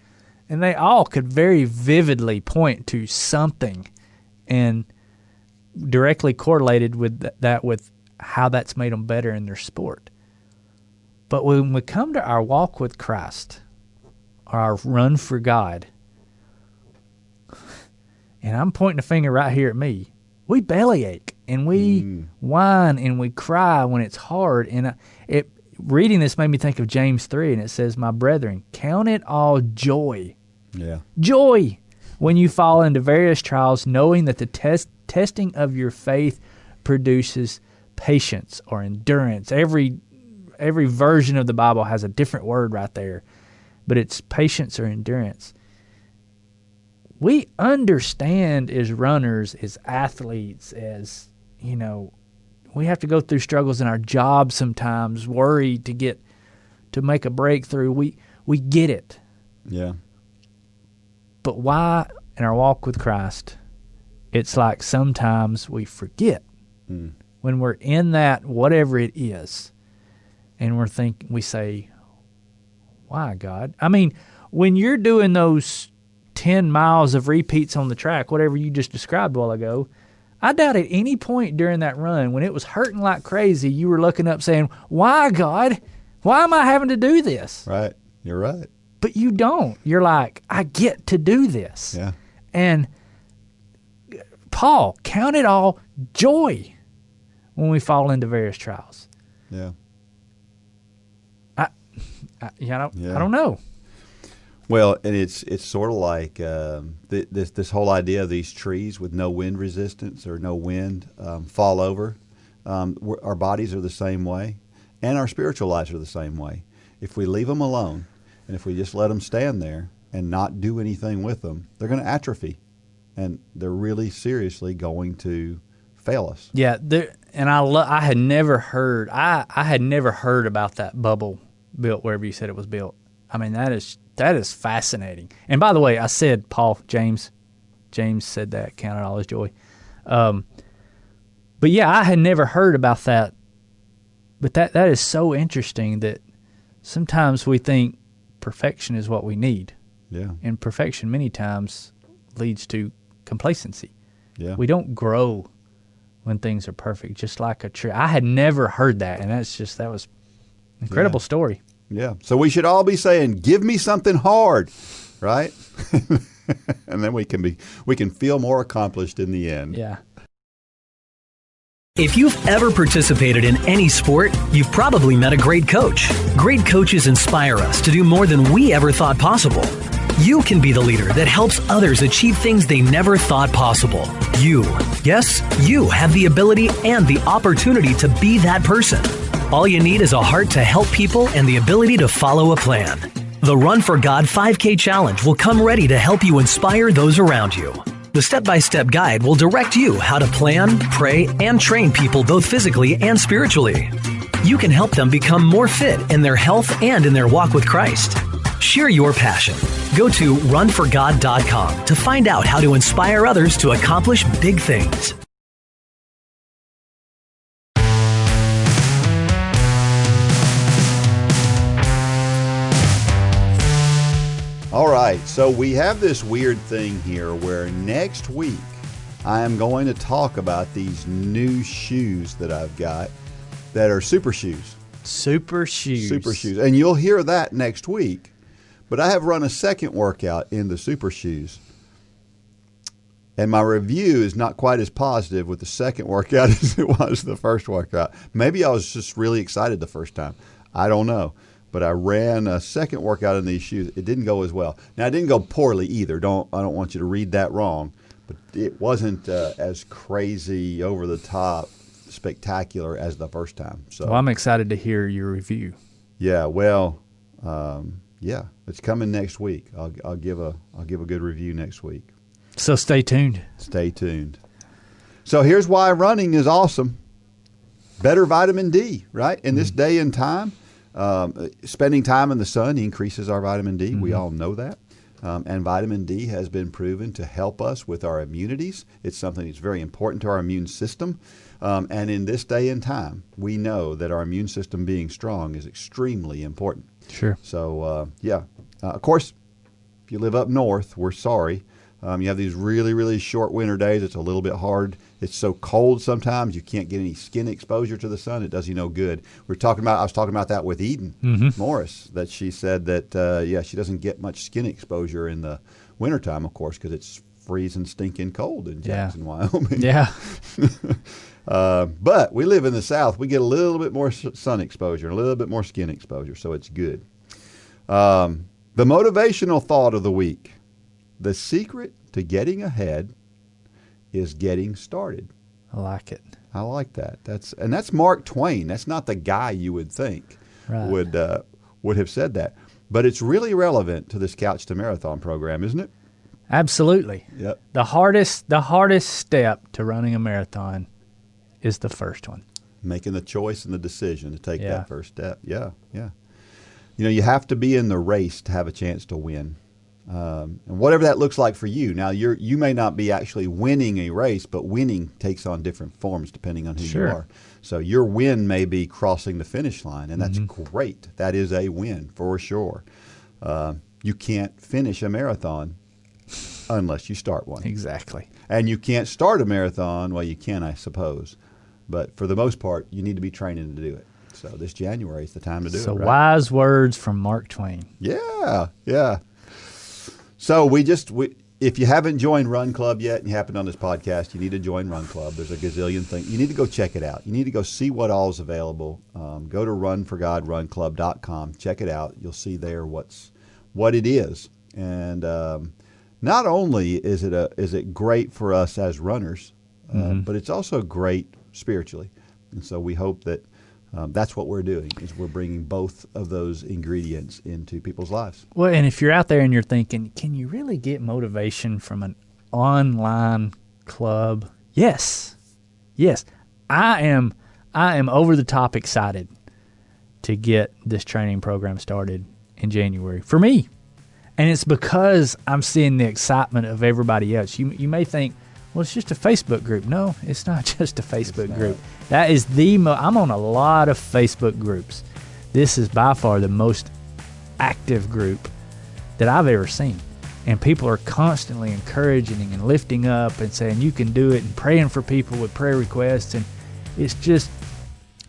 C: And they all could very vividly point to something and directly correlated with that with how that's made them better in their sport. But when we come to our walk with Christ, or our run for God, and I'm pointing a finger right here at me, we bellyache and we whine and we cry when it's hard. And reading this made me think of James 3, and it says, "My brethren, count it all joy."
B: Yeah.
C: Joy when you fall into various trials, knowing that the testing of your faith produces patience or endurance. Every version of the Bible has a different word right there, but it's patience or endurance. We understand as runners, as athletes, as, we have to go through struggles in our jobs sometimes, worry to make a breakthrough. We get it.
B: Yeah.
C: But why in our walk with Christ, it's like sometimes we forget when we're in that, whatever it is, and we say, why, God? I mean, when you're doing those 10 miles of repeats on the track, whatever you just described a while ago, I doubt at any point during that run, when it was hurting like crazy, you were looking up saying, why, God? Why am I having to do this?
B: Right. You're right.
C: But you don't. You're like, I get to do this.
B: Yeah.
C: And Paul, count it all joy when we fall into various trials.
B: Yeah.
C: I don't know.
B: Well, and it's sort of like this whole idea of these trees with no wind resistance or no wind fall over. Our bodies are the same way, and our spiritual lives are the same way. If we leave them alone, and if we just let them stand there and not do anything with them, they're going to atrophy, and they're really seriously going to fail us.
C: Yeah, and I had never heard about that bubble built wherever you said it was built. I mean, that is fascinating. And by the way, I said James said that, count it all as joy. But yeah, I had never heard about that. But that is so interesting that sometimes we think perfection is what we need.
B: Yeah.
C: And perfection many times leads to complacency.
B: Yeah.
C: We don't grow when things are perfect, just like a tree. I had never heard that, and that was an incredible story.
B: Yeah. So we should all be saying, give me something hard, right? And then we can feel more accomplished in the end.
C: Yeah.
G: If you've ever participated in any sport, you've probably met a great coach. Great coaches inspire us to do more than we ever thought possible. You can be the leader that helps others achieve things they never thought possible. Yes, you have the ability and the opportunity to be that person. All you need is a heart to help people and the ability to follow a plan. The Run for God 5K Challenge will come ready to help you inspire those around you. The step-by-step guide will direct you how to plan, pray, and train people both physically and spiritually. You can help them become more fit in their health and in their walk with Christ. Share your passion. Go to runforgod.com to find out how to inspire others to accomplish big things.
B: All right, so we have this weird thing here where next week I am going to talk about these new shoes that I've got that are super shoes.
C: Super shoes.
B: Super shoes. And you'll hear that next week. But I have run a second workout in the super shoes. And my review is not quite as positive with the second workout as it was the first workout. Maybe I was just really excited the first time. I don't know. But I ran a second workout in these shoes. It didn't go as well. Now, it didn't go poorly either. I don't want you to read that wrong. But it wasn't as crazy, over the top, spectacular as the first time. So,
C: well, I'm excited to hear your review.
B: Yeah, well, it's coming next week. I'll give a good review next week.
C: So stay tuned.
B: Stay tuned. So here's why running is awesome. Better vitamin D, right? In this day and time. Spending time in the sun increases our vitamin D. Mm-hmm. We all know that. And vitamin D has been proven to help us with our immunities. It's something that's very important to our immune system. And in this day and time, we know that our immune system being strong is extremely important.
C: Sure.
B: So, of course, if you live up north, we're sorry. You have these really, really short winter days. It's a little bit hard. It's so cold sometimes you can't get any skin exposure to the sun. It does you no good. I was talking about that with Eden Morris, that she said that, she doesn't get much skin exposure in the wintertime, of course, because it's freezing, stinking cold in Jackson, Wyoming.
C: Yeah.
B: But we live in the South. We get a little bit more sun exposure, a little bit more skin exposure, so it's good. The motivational thought of the week. The secret to getting ahead is getting started.
C: I like it.
B: I like that. That's Mark Twain. That's not the guy you would think would have said that. But it's really relevant to this Couch to Marathon program, isn't it?
C: Absolutely.
B: Yep.
C: The hardest step to running a marathon is the first one.
B: Making the choice and the decision to take that first step. Yeah, yeah. You have to be in the race to have a chance to win. And whatever that looks like for you. Now, you may not be actually winning a race, but winning takes on different forms depending on who you are. So your win may be crossing the finish line, and that's great. That is a win for sure. You can't finish a marathon unless you start one.
C: Exactly.
B: And you can't start a marathon. Well, you can, I suppose. But for the most part, you need to be training to do it. So this January is the time to do it.
C: So
B: right?
C: Wise words from Mark Twain.
B: Yeah, yeah. So if you haven't joined Run Club yet and you happened on this podcast, you need to join Run Club. There's a gazillion things. You need to go check it out. You need to go see what all is available. Go to runforgodrunclub.com. Check it out. You'll see there what it is. And not only is it great for us as runners, but it's also great spiritually. And so we hope that that's what we're doing, is we're bringing both of those ingredients into people's lives.
C: Well, and if you're out there and you're thinking, can you really get motivation from an online club? Yes. I am over the top excited to get this training program started in January for me. And it's because I'm seeing the excitement of everybody else. You may think, well, it's just a Facebook group. No, it's not just a Facebook group. That is I'm on a lot of Facebook groups. This is by far the most active group that I've ever seen. And people are constantly encouraging and lifting up and saying you can do it and praying for people with prayer requests. And it's just,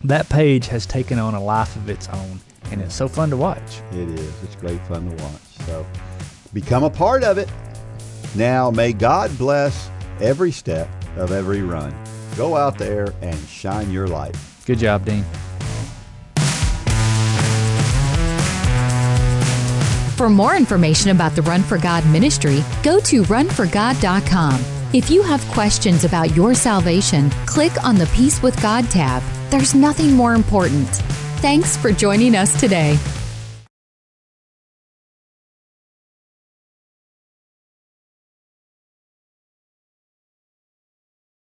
C: that page has taken on a life of its own. And it's so fun to watch.
B: It is. It's great fun to watch. So become a part of it. Now, may God bless every step of every run. Go out there and shine your light.
C: Good job, Dean.
A: For more information about the Run for God ministry, go to runforgod.com. If you have questions about your salvation, click on the Peace with God tab. There's nothing more important. Thanks for joining us today.